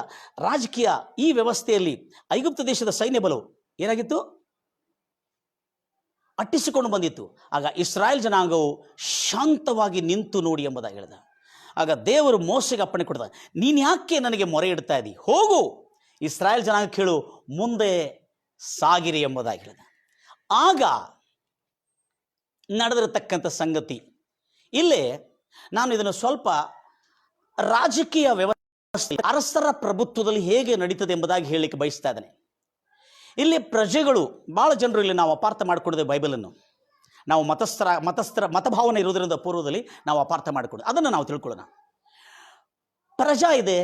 ರಾಜಕೀಯ ಈ ವ್ಯವಸ್ಥೆಯಲ್ಲಿ ಐಗುಪ್ತ ದೇಶದ ಸೈನ್ಯ ಬಲವು ಏನಾಗಿತ್ತು? ಅಟ್ಟಿಸಿಕೊಂಡು ಬಂದಿತ್ತು. ಆಗ ಇಸ್ರಾಯೇಲ್ ಜನಾಂಗವು ಶಾಂತವಾಗಿ ನಿಂತು ನೋಡಿ ಎಂಬುದಾಗಿ ಹೇಳಿದ. ಆಗ ದೇವರು ಮೋಸೆಗೆ ಅಪ್ಪಣೆ ಕೊಡ್ದ, ನೀನು ಯಾಕೆ ನನಗೆ ಮೊರೆ ಇಡ್ತಾ ಇದ್ದೀ? ಹೋಗು, ಇಸ್ರಾಯೇಲ್ ಜನಾಂಗ ಕೇಳು, ಮುಂದೆ ಸಾಗಿರಿ ಎಂಬುದಾಗಿ ಹೇಳಿದ. ಆಗ ನಡೆದಿರತಕ್ಕಂಥ ಸಂಗತಿ ಇಲ್ಲೇ ನಾನು ಇದನ್ನು ಸ್ವಲ್ಪ ರಾಜಕೀಯ ವ್ಯವಸ್ಥೆ, ಅರಸರ ಪ್ರಭುತ್ವದಲ್ಲಿ ಹೇಗೆ ನಡೀತದೆ ಎಂಬುದಾಗಿ ಹೇಳಲಿಕ್ಕೆ ಬಯಸ್ತಾ ಇದ್ದೇನೆ. ಇಲ್ಲಿ ಪ್ರಜೆಗಳು, ಭಾಳ ಜನರು ಇಲ್ಲಿ ನಾವು ಅಪಾರ್ಥ ಮಾಡಿಕೊಂಡಿದ್ದೇವೆ ಬೈಬಲನ್ನು. ನಾವು ಮತಭಾವನೆ ಇರೋದರಿಂದ ಪೂರ್ವದಲ್ಲಿ ನಾವು ಅಪಾರ್ಥ ಮಾಡಿಕೊಂಡು ಅದನ್ನು ನಾವು ತಿಳ್ಕೊಳ್ಳೋಣ. ಪ್ರಜಾ ಇದೆ,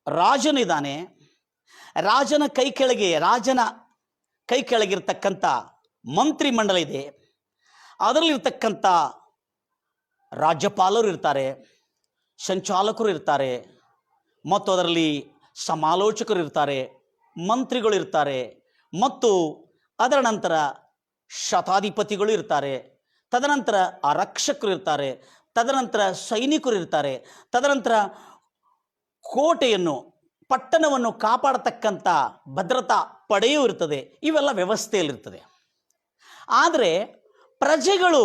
ರಾಜನಿದ್ದಾನೆ, ರಾಜನ ಕೈ ಕೆಳಗಿರ್ತಕ್ಕಂಥ ಮಂತ್ರಿ ಮಂಡಲ ಇದೆ, ಅದರಲ್ಲಿರ್ತಕ್ಕಂಥ ರಾಜ್ಯಪಾಲರು ಇರ್ತಾರೆ, ಸಂಚಾಲಕರು ಇರ್ತಾರೆ, ಮತ್ತು ಅದರಲ್ಲಿ ಸಮಾಲೋಚಕರು ಇರ್ತಾರೆ, ಮಂತ್ರಿಗಳು ಇರ್ತಾರೆ, ಮತ್ತು ಅದರ ನಂತರ ಶತಾಧಿಪತಿಗಳು ಇರ್ತಾರೆ, ತದನಂತರ ಆರಕ್ಷಕರು ಇರ್ತಾರೆ, ತದನಂತರ ಸೈನಿಕರು ಇರ್ತಾರೆ, ತದನಂತರ ಕೋಟೆಯನ್ನು, ಪಟ್ಟಣವನ್ನು ಕಾಪಾಡತಕ್ಕಂಥ ಭದ್ರತಾ ಪಡೆಯೂ ಇರ್ತದೆ. ಇವೆಲ್ಲ ವ್ಯವಸ್ಥೆಯಲ್ಲಿರ್ತದೆ. ಆದರೆ ಪ್ರಜೆಗಳು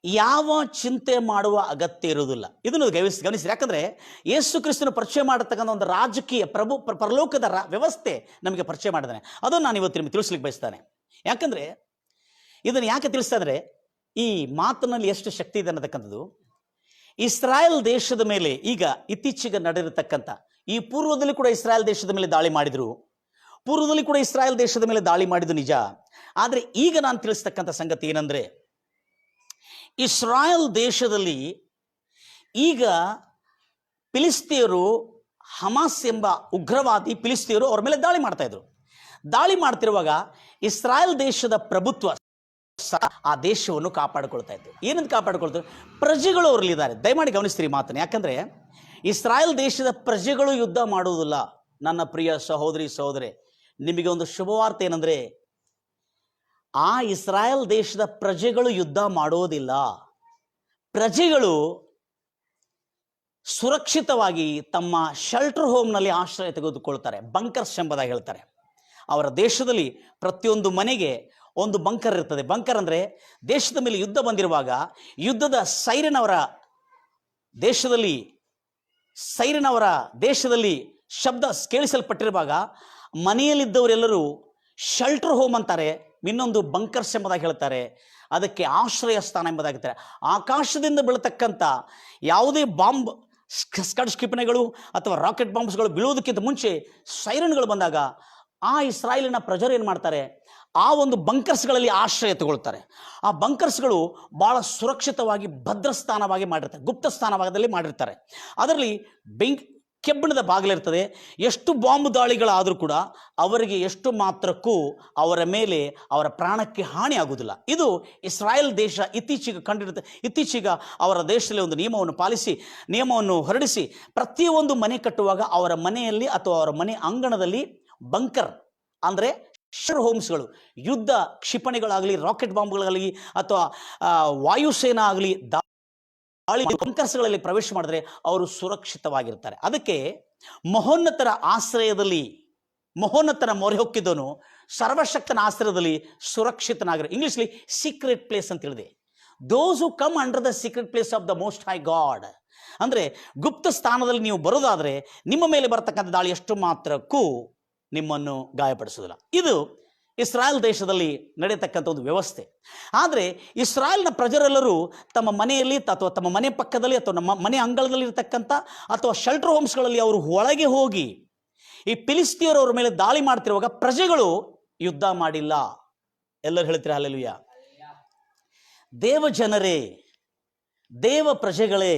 ಯಾವ ಚಿಂತೆ ಮಾಡುವ ಅಗತ್ಯ ಇರುವುದಿಲ್ಲ. ಇದನ್ನು ಗಮನಿಸಿ. ಯಾಕಂದರೆ ಯೇಸು ಕ್ರಿಸ್ತನ ಪರಿಚಯ ಮಾಡತಕ್ಕಂಥ ಒಂದು ರಾಜಕೀಯ ಪರಲೋಕದ ವ್ಯವಸ್ಥೆ ನಮಗೆ ಪರಿಚಯ ಮಾಡಿದ್ದಾನೆ. ಅದನ್ನು ನಾನು ಇವತ್ತು ನಿಮಗೆ ತಿಳಿಸ್ಲಿಕ್ಕೆ ಬಯಸ್ತಾನೆ. ಯಾಕಂದರೆ ಇದನ್ನು ಯಾಕೆ ತಿಳಿಸ್ತಾ ಇದ್ದಾರೆ, ಈ ಮಾತಿನಲ್ಲಿ ಎಷ್ಟು ಶಕ್ತಿ ಇದೆ ಅನ್ನತಕ್ಕಂಥದ್ದು. ಇಸ್ರಾಯೇಲ್ ದೇಶದ ಮೇಲೆ ಈಗ ಇತ್ತೀಚೆಗೆ ನಡೆದಿರತಕ್ಕಂಥ, ಈ ಪೂರ್ವದಲ್ಲಿ ಕೂಡ ಇಸ್ರಾಯೇಲ್ ದೇಶದ ಮೇಲೆ ದಾಳಿ ಮಾಡಿದ್ರು, ಮಾಡಿದ್ದು ನಿಜ. ಆದರೆ ಈಗ ನಾನು ತಿಳಿಸ್ತಕ್ಕಂಥ ಸಂಗತಿ ಏನಂದರೆ, ಇಸ್ರಾಯೇಲ್ ದೇಶದಲ್ಲಿ ಈಗ ಫಿಲಿಸ್ತೀಯರು, ಹಮಾಸ್ ಎಂಬ ಉಗ್ರವಾದಿ ಫಿಲಿಸ್ತೀಯರು ಅವ್ರ ಮೇಲೆ ದಾಳಿ ಮಾಡ್ತಾ ಇದ್ರು. ದಾಳಿ ಮಾಡ್ತಿರುವಾಗ ಇಸ್ರಾಯೇಲ್ ದೇಶದ ಪ್ರಭುತ್ವ ಆ ದೇಶವನ್ನು ಕಾಪಾಡಿಕೊಳ್ತಾ ಇತ್ತು. ಏನಂತ ಕಾಪಾಡಿಕೊಳ್ತಾರೆ? ಪ್ರಜೆಗಳು ಅವರಲ್ಲಿದ್ದಾರೆ. ದಯಮಾಡಿ ಗಮನಿಸ್ತೀರಿ ಮಾತನ್ನು. ಯಾಕಂದ್ರೆ ಇಸ್ರಾಯೇಲ್ ದೇಶದ ಪ್ರಜೆಗಳು ಯುದ್ಧ ಮಾಡುವುದಿಲ್ಲ. ನನ್ನ ಪ್ರಿಯ ಸಹೋದರಿ ಸಹೋದರಿ, ನಿಮಗೆ ಒಂದು ಶುಭವಾರ್ತೆ ಏನಂದ್ರೆ, ಆ ಇಸ್ರಾಯೇಲ್ ದೇಶದ ಪ್ರಜೆಗಳು ಯುದ್ಧ ಮಾಡೋದಿಲ್ಲ. ಪ್ರಜೆಗಳು ಸುರಕ್ಷಿತವಾಗಿ ತಮ್ಮ ಶೆಲ್ಟರ್ ಹೋಮ್ನಲ್ಲಿ ಆಶ್ರಯ ತೆಗೆದುಕೊಳ್ತಾರೆ. ಬಂಕರ್ಸ್ ಎಂಬುದಾಗಿ ಹೇಳ್ತಾರೆ. ಅವರ ದೇಶದಲ್ಲಿ ಪ್ರತಿಯೊಂದು ಮನೆಗೆ ಒಂದು ಬಂಕರ್ ಇರ್ತದೆ. ಬಂಕರ್ ಅಂದರೆ ದೇಶದ ಮೇಲೆ ಯುದ್ಧ ಬಂದಿರುವಾಗ ಯುದ್ಧದ ಸೈರನ್ ಅವರ ದೇಶದಲ್ಲಿ ಶಬ್ದ ಕೇಳಿಸಲ್ಪಟ್ಟಿರುವಾಗ ಮನೆಯಲ್ಲಿದ್ದವರೆಲ್ಲರೂ ಶೆಲ್ಟರ್ ಹೋಮ್ ಅಂತಾರೆ, ಇನ್ನೊಂದು ಬಂಕರ್ಸ್ ಎಂಬುದಾಗಿ ಹೇಳ್ತಾರೆ. ಅದಕ್ಕೆ ಆಶ್ರಯ ಸ್ಥಾನ ಎಂಬುದಾಗಿ ಹೇಳ್ತಾರೆ. ಆಕಾಶದಿಂದ ಬೀಳತಕ್ಕಂಥ ಯಾವುದೇ ಬಾಂಬ್, ಸ್ಕಡ್ ಕ್ಷಿಪಣಿಗಳು ಅಥವಾ ರಾಕೆಟ್ ಬಾಂಬ್ಸ್ಗಳು ಬೀಳುವುದಕ್ಕಿಂತ ಮುಂಚೆ ಸೈರನ್ಗಳು ಬಂದಾಗ ಆ ಇಸ್ರಾಯೇಲಿನ ಪ್ರಜರು ಏನು ಮಾಡ್ತಾರೆ? ಆ ಒಂದು ಬಂಕರ್ಸ್ಗಳಲ್ಲಿ ಆಶ್ರಯ ತಗೊಳ್ತಾರೆ. ಆ ಬಂಕರ್ಸ್ಗಳು ಬಹಳ ಸುರಕ್ಷಿತವಾಗಿ ಭದ್ರಸ್ಥಾನವಾಗಿ ಮಾಡಿರ್ತಾರೆ, ಗುಪ್ತ ಸ್ಥಾನದಲ್ಲಿ ಮಾಡಿರ್ತಾರೆ. ಅದರಲ್ಲಿ ಕೆಬ್ಬಿಣದ ಬಾಗಿಲಿರ್ತದೆ. ಎಷ್ಟು ಬಾಂಬ್ ದಾಳಿಗಳಾದರೂ ಕೂಡ ಅವರಿಗೆ ಎಷ್ಟು ಮಾತ್ರಕ್ಕೂ ಅವರ ಮೇಲೆ, ಅವರ ಪ್ರಾಣಕ್ಕೆ ಹಾನಿ ಆಗುವುದಿಲ್ಲ. ಇದು ಇಸ್ರಾಯೇಲ್ ದೇಶ ಇತ್ತೀಚೆಗೆ ಅವರ ದೇಶದಲ್ಲಿ ಒಂದು ನಿಯಮವನ್ನು ಪಾಲಿಸಿ, ನಿಯಮವನ್ನು ಹೊರಡಿಸಿ, ಪ್ರತಿಯೊಂದು ಮನೆ ಕಟ್ಟುವಾಗ ಅವರ ಮನೆಯಲ್ಲಿ ಅಥವಾ ಅವರ ಮನೆ ಅಂಗಣದಲ್ಲಿ ಬಂಕರ್ ಅಂದರೆ ಶೆಲ್ಟರ್ ಹೋಮ್ಸ್ಗಳು, ಯುದ್ಧ ಕ್ಷಿಪಣಿಗಳಾಗಲಿ, ರಾಕೆಟ್ ಬಾಂಬ್ಗಳಾಗಲಿ ಅಥವಾ ವಾಯುಸೇನಾ ಆಗಲಿ ದಾಳಿ ಬಂಕರ್ಸ್ಗಳಲ್ಲಿ ಪ್ರವೇಶ ಮಾಡಿದ್ರೆ ಅವರು ಸುರಕ್ಷಿತವಾಗಿರ್ತಾರೆ. ಅದಕ್ಕೆ ಮಹೋನ್ನತರ ಆಶ್ರಯದಲ್ಲಿ, ಮಹೋನ್ನತರ ಮೊರೆ ಹೊಕ್ಕಿದವನು ಸರ್ವಶಕ್ತನ ಆಶ್ರಯದಲ್ಲಿ ಸುರಕ್ಷಿತನಾಗಿರೋ. ಇಂಗ್ಲಿಷ್ಲಿ ಸೀಕ್ರೆಟ್ ಪ್ಲೇಸ್ ಅಂತ ಹೇಳಿದೆ. Those who come under the secret place of the most high God. ಅಂದರೆ ಗುಪ್ತ ಸ್ಥಾನದಲ್ಲಿ ನೀವು ಬರೋದಾದರೆ ನಿಮ್ಮ ಮೇಲೆ ಬರತಕ್ಕಂಥ ದಾಳಿ ಎಷ್ಟು ಮಾತ್ರಕ್ಕೂ ನಿಮ್ಮನ್ನು ಗಾಯಪಡಿಸೋದಿಲ್ಲ. ಇದು ಇಸ್ರಾಯೇಲ್ ದೇಶದಲ್ಲಿ ನಡೆಯತಕ್ಕಂಥ ಒಂದು ವ್ಯವಸ್ಥೆ. ಆದರೆ ಇಸ್ರಾಯೇಲ್ನ ಪ್ರಜರೆಲ್ಲರೂ ತಮ್ಮ ಮನೆಯಲ್ಲಿ ಅಥವಾ ತಮ್ಮ ಮನೆ ಪಕ್ಕದಲ್ಲಿ ಅಥವಾ ನಮ್ಮ ಮನೆ ಅಂಗಳದಲ್ಲಿ ಇರತಕ್ಕಂಥ ಅಥವಾ ಶೆಲ್ಟರ್ ಹೋಮ್ಸ್ಗಳಲ್ಲಿ ಅವರು ಒಳಗೆ ಹೋಗಿ ಈ ಫಿಲಿಸ್ತೀಯರು ಅವರ ಮೇಲೆ ದಾಳಿ ಮಾಡ್ತಿರುವಾಗ ಪ್ರಜೆಗಳು ಯುದ್ಧ ಮಾಡಿಲ್ಲ. ಎಲ್ಲರೂ ಹೇಳ್ತೀರಾ ಹಲ್ಲೆಲೂಯಾ? ದೇವ ಜನರೇ, ದೇವ ಪ್ರಜೆಗಳೇ,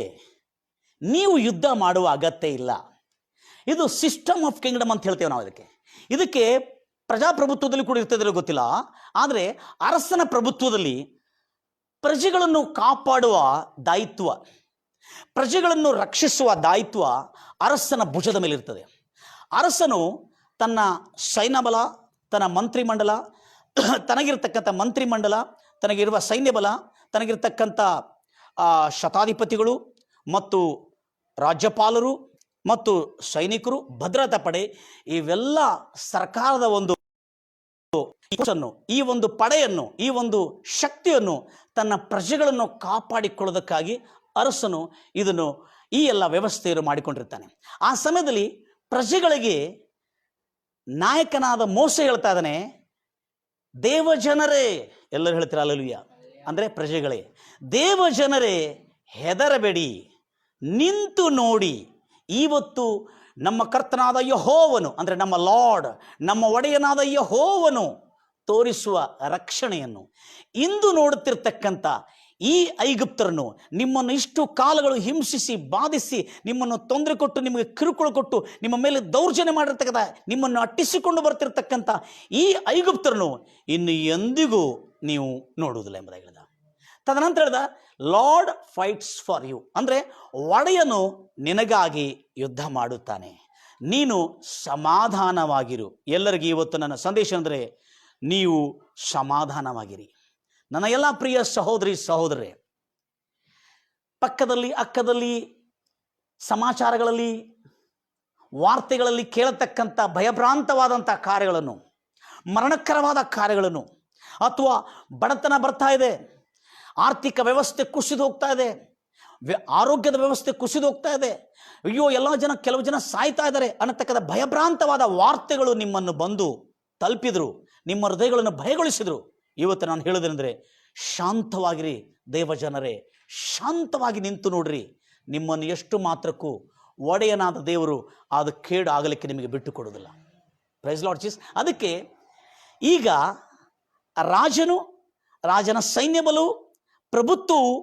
ನೀವು ಯುದ್ಧ ಮಾಡುವ ಅಗತ್ಯ ಇಲ್ಲ. ಇದು ಸಿಸ್ಟಮ್ ಆಫ್ ಕಿಂಗ್ಡಮ್ ಅಂತ ಹೇಳ್ತೇವೆ ನಾವು. ಇದಕ್ಕೆ ಪ್ರಜಾಪ್ರಭುತ್ವದಲ್ಲಿ ಕೂಡ ಇರ್ತದೆ ಗೊತ್ತಿಲ್ಲ. ಆದರೆ ಅರಸನ ಪ್ರಭುತ್ವದಲ್ಲಿ ಪ್ರಜೆಗಳನ್ನು ಕಾಪಾಡುವ ದಾಯಿತ್ವ, ಪ್ರಜೆಗಳನ್ನು ರಕ್ಷಿಸುವ ದಾಯಿತ್ವ ಅರಸನ ಭುಜದ ಮೇಲೆ ಇರ್ತದೆ. ಅರಸನು ತನ್ನ ಸೈನ್ಯ ಬಲ, ತನ್ನ ಮಂತ್ರಿಮಂಡಲ, ತನಗಿರ್ತಕ್ಕಂಥ ಮಂತ್ರಿಮಂಡಲ, ತನಗಿರುವ ಸೈನ್ಯ ಬಲ, ತನಗಿರ್ತಕ್ಕಂಥ ಶತಾಧಿಪತಿಗಳು ಮತ್ತು ರಾಜ್ಯಪಾಲರು ಮತ್ತು ಸೈನಿಕರು, ಭದ್ರತಾ ಪಡೆ, ಇವೆಲ್ಲ ಸರ್ಕಾರದ ಒಂದು ಈ ಒಂದು ಪಡೆಯನ್ನು, ಈ ಒಂದು ಶಕ್ತಿಯನ್ನು ತನ್ನ ಪ್ರಜೆಗಳನ್ನು ಕಾಪಾಡಿಕೊಳ್ಳೋದಕ್ಕಾಗಿ ಅರಸನು ಈ ಎಲ್ಲ ವ್ಯವಸ್ಥೆಯನ್ನು ಮಾಡಿಕೊಂಡಿರ್ತಾನೆ. ಆ ಸಮಯದಲ್ಲಿ ಪ್ರಜೆಗಳಿಗೆ ನಾಯಕನಾದ ಮೋಸೆ ಹೇಳ್ತಾ ಇದ್ದಾನೆ, ದೇವಜನರೇ, ಎಲ್ಲರೂ ಹೇಳ್ತೀರಾ ಹಲ್ಲೆಲೂಯಾ? ಅಂದರೆ ಪ್ರಜೆಗಳೇ, ದೇವಜನರೇ ಹೆದರಬೇಡಿ, ನಿಂತು ನೋಡಿ, ಇವತ್ತು ನಮ್ಮ ಕರ್ತನಾದ ಯೆಹೋವನು, ಅಂದರೆ ನಮ್ಮ ಲಾರ್ಡ್, ನಮ್ಮ ಒಡೆಯನಾದ ಯೆಹೋವನು ತೋರಿಸುವ ರಕ್ಷಣೆಯನ್ನು, ಇಂದು ನೋಡುತ್ತಿರ್ತಕ್ಕಂಥ ಈ ಐಗುಪ್ತರನ್ನು, ನಿಮ್ಮನ್ನು ಇಷ್ಟು ಕಾಲಗಳು ಹಿಂಸಿಸಿ ಬಾಧಿಸಿ ನಿಮ್ಮನ್ನು ತೊಂದರೆ ಕೊಟ್ಟು ನಿಮಗೆ ಕಿರುಕುಳ ಕೊಟ್ಟು ನಿಮ್ಮ ಮೇಲೆ ದೌರ್ಜನ್ಯ ಮಾಡಿರ್ತಕ್ಕಂಥ, ನಿಮ್ಮನ್ನು ಅಟ್ಟಿಸಿಕೊಂಡು ಬರ್ತಿರ್ತಕ್ಕಂಥ ಈ ಐಗುಪ್ತರನ್ನು ಇನ್ನು ಎಂದಿಗೂ ನೀವು ನೋಡುವುದಿಲ್ಲ ಎಂಬುದಾಗಿ ಹೇಳಿದ. ತದನಂತರ ಹೇಳಿದ, ಲಾರ್ಡ್ ಫೈಟ್ಸ್ ಫಾರ್ ಯು, ಅಂದರೆ ಒಡೆಯನು ನಿನಗಾಗಿ ಯುದ್ಧ ಮಾಡುತ್ತಾನೆ, ನೀನು ಸಮಾಧಾನವಾಗಿರು. ಎಲ್ಲರಿಗೂ ಇವತ್ತು ನನ್ನ ಸಂದೇಶ ಅಂದರೆ, ನೀವು ಸಮಾಧಾನವಾಗಿರಿ. ನನ್ನ ಎಲ್ಲ ಪ್ರಿಯ ಸಹೋದರಿ ಸಹೋದರರೇ, ಪಕ್ಕದಲ್ಲಿ ಅಕ್ಕದಲ್ಲಿ ಸಮಾಚಾರಗಳಲ್ಲಿ ವಾರ್ತೆಗಳಲ್ಲಿ ಕೇಳತಕ್ಕಂಥ ಭಯಭ್ರಾಂತವಾದಂಥ ಕಾರ್ಯಗಳನ್ನು, ಮರಣಕರವಾದ ಕಾರ್ಯಗಳನ್ನು, ಅಥವಾ ಬಡತನ ಬರ್ತಾ ಇದೆ, ಆರ್ಥಿಕ ವ್ಯವಸ್ಥೆ ಕುಸಿದು ಹೋಗ್ತಾ ಇದೆ, ಆರೋಗ್ಯದ ವ್ಯವಸ್ಥೆ ಕುಸಿದು ಹೋಗ್ತಾ ಇದೆ, ಅಯ್ಯೋ ಕೆಲವು ಜನ ಸಾಯ್ತಾ ಇದ್ದಾರೆ ಅನ್ನತಕ್ಕಂಥ ಭಯಭ್ರಾಂತವಾದ ವಾರ್ತೆಗಳು ನಿಮ್ಮನ್ನು ಬಂದು ತಲುಪಿದ್ರು, ನಿಮ್ಮ ಹೃದಯಗಳನ್ನು ಭಯಗೊಳಿಸಿದ್ರು. ಇವತ್ತು ನಾನು ಹೇಳೋದೇನೆಂದರೆ, ಶಾಂತವಾಗಿರಿ ದೇವಜನರೇ, ಶಾಂತವಾಗಿ ನಿಂತು ನೋಡ್ರಿ. ನಿಮ್ಮನ್ನು ಎಷ್ಟು ಮಾತ್ರಕ್ಕೂ ಒಡೆಯನಾದ ದೇವರು ಅದು ಕೇಡು ಆಗಲಿಕ್ಕೆ ನಿಮಗೆ ಬಿಟ್ಟು ಕೊಡೋದಿಲ್ಲ. Praise Lord Jesus. ಅದಕ್ಕೆ ಈಗ ರಾಜನ ಸೈನ್ಯ ಬಲವು, ಪ್ರಭುತ್ವವು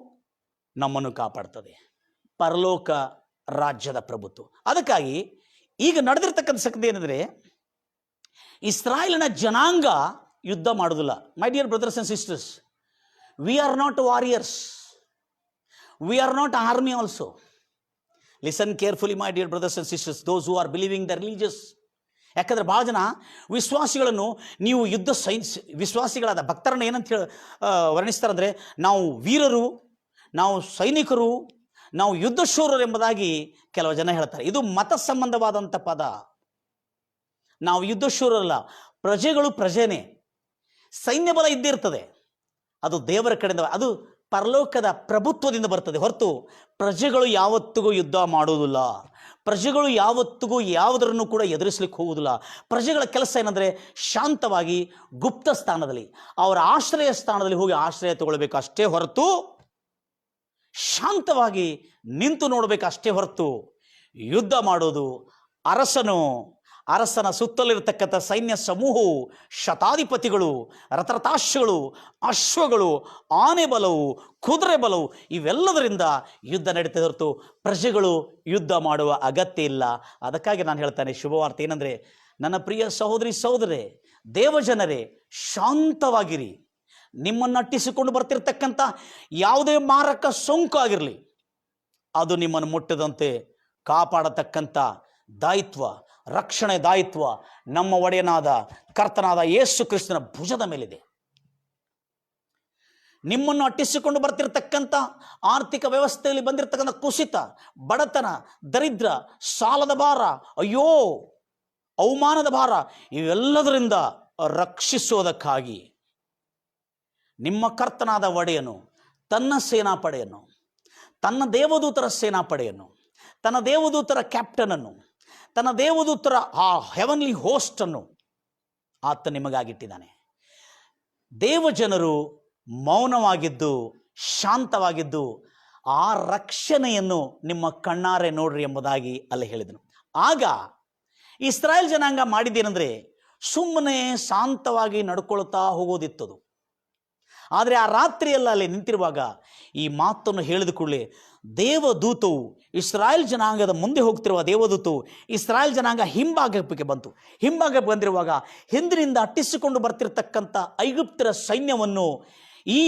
ನಮ್ಮನ್ನು ಕಾಪಾಡ್ತದೆ, ಪರಲೋಕ ರಾಜ್ಯದ ಪ್ರಭುತ್ವ. ಅದಕ್ಕಾಗಿ ಈಗ ನಡೆದಿರ್ತಕ್ಕಂಥ ಸಂಗತಿ ಏನೆಂದರೆ, ಇಸ್ರಾಯೇಲಿನ ಜನಾಂಗ ಯುದ್ಧ ಮಾಡೋದಿಲ್ಲ. ಮೈ dear brothers and sisters, we are not warriors, we are not army also. Listen carefully my dear brothers and sisters, those who are believing the religious. ಯಾಕಂದರೆ ಭಾಳ ಜನ ವಿಶ್ವಾಸಿಗಳನ್ನು ನೀವು ವಿಶ್ವಾಸಿಗಳಾದ ಭಕ್ತರನ್ನು ಏನಂತ ವರ್ಣಿಸ್ತಾರೆ ಅಂದರೆ, ನಾವು ವೀರರು, ನಾವು ಸೈನಿಕರು, ನಾವು ಯುದ್ಧಶೂರರು ಎಂಬುದಾಗಿ ಕೆಲವು ಜನ ಹೇಳ್ತಾರೆ. ಇದು ಮತ ಸಂಬಂಧವಾದಂಥ ಪದ. ನಾವು ಯುದ್ಧಶೂರರಲ್ಲ, ಪ್ರಜೆಗಳು ಪ್ರಜೆನೇ. ಸೈನ್ಯ ಬಲ ಇದ್ದಿರ್ತದೆ, ಅದು ದೇವರ ಕಡೆಯಿಂದ, ಅದು ಪರಲೋಕದ ಪ್ರಭುತ್ವದಿಂದ ಬರ್ತದೆ ಹೊರತು ಪ್ರಜೆಗಳು ಯಾವತ್ತಿಗೂ ಯುದ್ಧ ಮಾಡುವುದಿಲ್ಲ. ಪ್ರಜೆಗಳು ಯಾವತ್ತಿಗೂ ಯಾವುದರನ್ನು ಕೂಡ ಎದುರಿಸಲಿಕ್ಕೆ ಹೋಗುವುದಿಲ್ಲ. ಪ್ರಜೆಗಳ ಕೆಲಸ ಏನಂದರೆ ಶಾಂತವಾಗಿ ಗುಪ್ತ ಸ್ಥಾನದಲ್ಲಿ, ಅವರ ಆಶ್ರಯ ಸ್ಥಾನದಲ್ಲಿ ಹೋಗಿ ಆಶ್ರಯ ತಗೊಳ್ಬೇಕು ಅಷ್ಟೇ ಹೊರತು, ಶಾಂತವಾಗಿ ನಿಂತು ನೋಡಬೇಕು ಅಷ್ಟೇ ಹೊರತು ಯುದ್ಧ ಮಾಡೋದು. ಅರಸನ ಸುತ್ತಲಿರತಕ್ಕಂಥ ಸೈನ್ಯ ಸಮೂಹವು, ಶತಾಧಿಪತಿಗಳು, ರಥರಥಾಶ್ವಗಳು, ಅಶ್ವಗಳು, ಆನೆ ಬಲವು, ಕುದುರೆ ಬಲವು, ಇವೆಲ್ಲದರಿಂದ ಯುದ್ಧ ನಡೀತದೆ ಹೊರತು ಪ್ರಜೆಗಳು ಯುದ್ಧ ಮಾಡುವ ಅಗತ್ಯ ಇಲ್ಲ. ಅದಕ್ಕಾಗಿ ನಾನು ಹೇಳ್ತಾನೆ, ಶುಭವಾರ್ತೆ ಏನಂದರೆ, ನನ್ನ ಪ್ರಿಯ ಸಹೋದರಿ ಸಹೋದರೇ, ದೇವಜನರೇ, ಶಾಂತವಾಗಿರಿ. ನಿಮ್ಮನ್ನು ಅಟ್ಟಿಸಿಕೊಂಡು ಬರ್ತಿರ್ತಕ್ಕಂಥ ಯಾವುದೇ ಮಾರಕ ಸೋಂಕು ಆಗಿರಲಿ, ಅದು ನಿಮ್ಮನ್ನು ಮುಟ್ಟದಂತೆ ಕಾಪಾಡತಕ್ಕಂಥ ದಾಯಿತ್ವ, ರಕ್ಷಣೆ ದಾಯಿತ್ವ ನಮ್ಮ ಒಡೆಯನಾದ ಕರ್ತನಾದ ಯೇಸು ಕ್ರಿಸ್ತನ ಭುಜದ ಮೇಲಿದೆ. ನಿಮ್ಮನ್ನು ಅಟ್ಟಿಸಿಕೊಂಡು ಬರ್ತಿರ್ತಕ್ಕಂಥ ಆರ್ಥಿಕ ವ್ಯವಸ್ಥೆಯಲ್ಲಿ ಬಂದಿರತಕ್ಕಂಥ ಕುಸಿತ, ಬಡತನ, ದರಿದ್ರ, ಸಾಲದ ಭಾರ, ಅಯ್ಯೋ ಅವಮಾನದ ಭಾರ, ಇವೆಲ್ಲದರಿಂದ ರಕ್ಷಿಸೋದಕ್ಕಾಗಿ ನಿಮ್ಮ ಕರ್ತನಾದ ಒಡೆಯನು ತನ್ನ ಸೇನಾಪಡೆಯನ್ನು, ತನ್ನ ದೇವದೂತರ ಸೇನಾಪಡೆಯನ್ನು, ತನ್ನ ದೇವದೂತರ ಕ್ಯಾಪ್ಟನನ್ನು, ತನ್ನ ದೇವದೂತರ ಆ ಹೆವನ್ಲಿ ಹೋಸ್ಟನ್ನು ಆತ ನಿಮಗಾಗಿಟ್ಟಿದ್ದಾನೆ. ದೇವಜನರು ಮೌನವಾಗಿದ್ದು ಶಾಂತವಾಗಿದ್ದು ಆ ರಕ್ಷಣೆಯನ್ನು ನಿಮ್ಮ ಕಣ್ಣಾರೆ ನೋಡ್ರಿ ಎಂಬುದಾಗಿ ಅಲ್ಲಿ ಹೇಳಿದನು. ಆಗ ಇಸ್ರಾಯೇಲ್ ಜನಾಂಗ ಮಾಡಿದ್ದೇನೆಂದರೆ, ಸುಮ್ಮನೆ ಶಾಂತವಾಗಿ ನಡ್ಕೊಳ್ತಾ ಹೋಗೋದಿತ್ತದು. ಆದರೆ ಆ ರಾತ್ರಿಯಲ್ಲ ಅಲ್ಲಿ ನಿಂತಿರುವಾಗ ಈ ಮಾತನ್ನು ಹೇಳಿದ ಕೂಡಲೇ ದೇವದೂತವು, ಇಸ್ರಾಯೇಲ್ ಜನಾಂಗದ ಮುಂದೆ ಹೋಗ್ತಿರುವ ದೇವದೂತವು ಇಸ್ರಾಯೇಲ್ ಜನಾಂಗ ಹಿಂಭಾಗಕ್ಕೆ ಬಂತು. ಹಿಂಭಾಗಕ್ಕೆ ಬಂದಿರುವಾಗ ಹಿಂದಿನಿಂದ ಅಟ್ಟಿಸಿಕೊಂಡು ಬರ್ತಿರ್ತಕ್ಕಂಥ ಐಗುಪ್ತರ ಸೈನ್ಯವನ್ನು, ಈ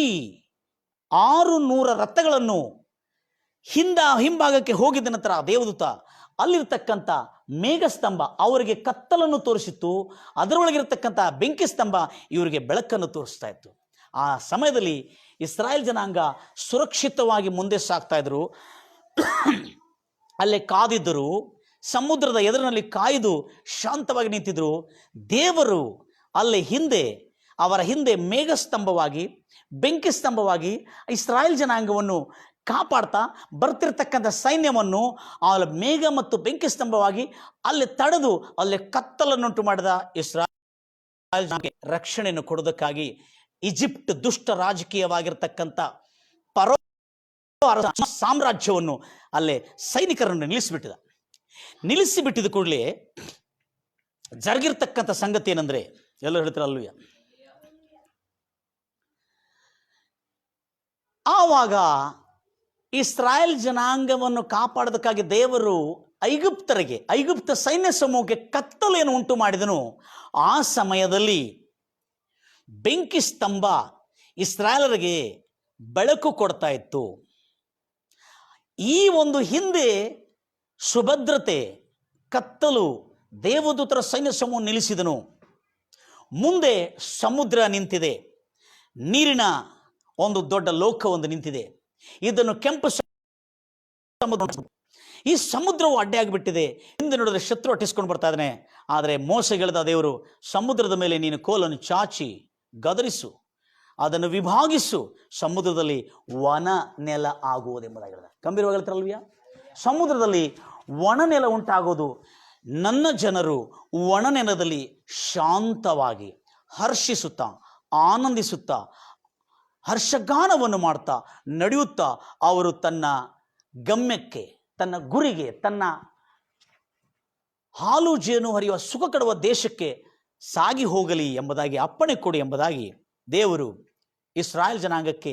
600 ರಥಗಳನ್ನು ಹಿಂಭಾಗಕ್ಕೆ ಹೋಗಿದ್ದ ನಂತರ ದೇವದೂತ ಅಲ್ಲಿರ್ತಕ್ಕಂಥ ಮೇಘಸ್ತಂಭ ಅವರಿಗೆ ಕತ್ತಲನ್ನು ತೋರಿಸಿತ್ತು, ಅದರೊಳಗಿರ್ತಕ್ಕಂಥ ಬೆಂಕಿ ಸ್ತಂಭ ಇವರಿಗೆ ಬೆಳಕನ್ನು ತೋರಿಸ್ತಾ ಇತ್ತು. ಆ ಸಮಯದಲ್ಲಿ ಇಸ್ರಾಯೇಲ್ ಜನಾಂಗ ಸುರಕ್ಷಿತವಾಗಿ ಮುಂದೆ ಸಾಗ್ತಾ ಇದ್ರು. ಅಲ್ಲೇ ಕಾದಿದ್ದರು, ಸಮುದ್ರದ ಎದುರಿನಲ್ಲಿ ಕಾಯ್ದು ಶಾಂತವಾಗಿ ನಿಂತಿದ್ರು. ದೇವರು ಅಲ್ಲಿ ಅವರ ಹಿಂದೆ ಮೇಘಸ್ತಂಭವಾಗಿ, ಬೆಂಕಿ ಸ್ತಂಭವಾಗಿ ಇಸ್ರಾಯೇಲ್ ಜನಾಂಗವನ್ನು ಕಾಪಾಡ್ತಾ ಬರ್ತಿರ್ತಕ್ಕಂಥ ಸೈನ್ಯವನ್ನು ಅಲ್ಲಿ ಮೇಘ ಮತ್ತು ಬೆಂಕಿ ಸ್ತಂಭವಾಗಿ ಅಲ್ಲಿ ತಡೆದು ಅಲ್ಲಿ ಕತ್ತಲನ್ನುಂಟು ಮಾಡಿದ ಇಸ್ರಾಯೇಲ್ ರಕ್ಷಣೆಯನ್ನು ಕೊಡೋದಕ್ಕಾಗಿ ಈಜಿಪ್ಟ್ ದುಷ್ಟ ರಾಜಕೀಯವಾಗಿರ್ತಕ್ಕಂಥ ಫರೋ ಸಾಮ್ರಾಜ್ಯವನ್ನು ಅಲ್ಲೇ ಸೈನಿಕರನ್ನು ನಿಲ್ಲಿಸಿಬಿಟ್ಟಿದ ಕೂಡಲೇ ಜರುಗಿರ್ತಕ್ಕಂಥ ಸಂಗತಿ ಏನಂದ್ರೆ, ಎಲ್ಲರೂ ಹೇಳ್ತಾರೆ ಅಲ್ವೇ, ಆವಾಗ ಇಸ್ರಾಯೇಲ್ ಜನಾಂಗವನ್ನು ಕಾಪಾಡೋದಕ್ಕಾಗಿ ದೇವರು ಐಗುಪ್ತ ಸೈನ್ಯ ಸಮೂಹಕ್ಕೆ ಕತ್ತಲೆಯನ್ನು ಉಂಟು ಮಾಡಿದನು. ಆ ಸಮಯದಲ್ಲಿ ಬೆಂಕಿ ಸ್ತಂಭ ಇಸ್ರಾಯೇಲರಿಗೆ ಬೆಳಕು ಕೊಡ್ತಾ ಇತ್ತು. ಈ ಒಂದು ಹಿಂದೆ ಸುಭದ್ರತೆ, ಕತ್ತಲು, ದೇವದೂತರ ಸೈನ್ಯ ಸಮೂಹ ನಿಲ್ಲಿಸಿದನು. ಮುಂದೆ ಸಮುದ್ರ ನಿಂತಿದೆ, ನೀರಿನ ಒಂದು ದೊಡ್ಡ ಲೋಕವೊಂದು ನಿಂತಿದೆ. ಇದನ್ನು ಕೆಂಪು ಸಮುದ್ರ, ಈ ಸಮುದ್ರವು ಅಡ್ಡಿಯಾಗಿಬಿಟ್ಟಿದೆ. ಹಿಂದೆ ನೋಡಿದ್ರೆ ಶತ್ರು ಅಟ್ಟಿಸ್ಕೊಂಡು ಬರ್ತಾ ಇದ್ದಾನೆ. ಆದರೆ ಮೋಸೆಗೆಳೆದ ದೇವರು, ಸಮುದ್ರದ ಮೇಲೆ ನೀನು ಕೋಲನ್ನು ಚಾಚಿ ಗದರಿಸು, ಅದನ್ನು ವಿಭಾಗಿಸು, ಸಮುದ್ರದಲ್ಲಿ ವನ ನೆಲ ಆಗುವುದೆಂಬುದಾಗಿ ಹೇಳಿದ. ಗಂಭೀರವಾಗಿ ಹೇಳ್ತಾರಲ್ವಿಯ, ಸಮುದ್ರದಲ್ಲಿ ಒಣ ನೆಲ ಉಂಟಾಗೋದು. ನನ್ನ ಜನರು ಒಣ ನೆಲದಲ್ಲಿ ಶಾಂತವಾಗಿ ಹರ್ಷಿಸುತ್ತಾ, ಆನಂದಿಸುತ್ತಾ, ಹರ್ಷಗಾನವನ್ನು ಮಾಡ್ತಾ ನಡೆಯುತ್ತಾ ಅವರು ತನ್ನ ಗಮ್ಯಕ್ಕೆ, ತನ್ನ ಗುರಿಗೆ, ತನ್ನ ಹಾಲು ಜೇನು ಹರಿಯುವ ಸುಖ ಕಡುವ ದೇಶಕ್ಕೆ ಸಾಗಿ ಹೋಗಲಿ ಎಂಬುದಾಗಿ ಅಪ್ಪಣೆ ಕೊಡಿ ಎಂಬುದಾಗಿ ದೇವರು ಇಸ್ರಾಯೇಲ್ ಜನಾಂಗಕ್ಕೆ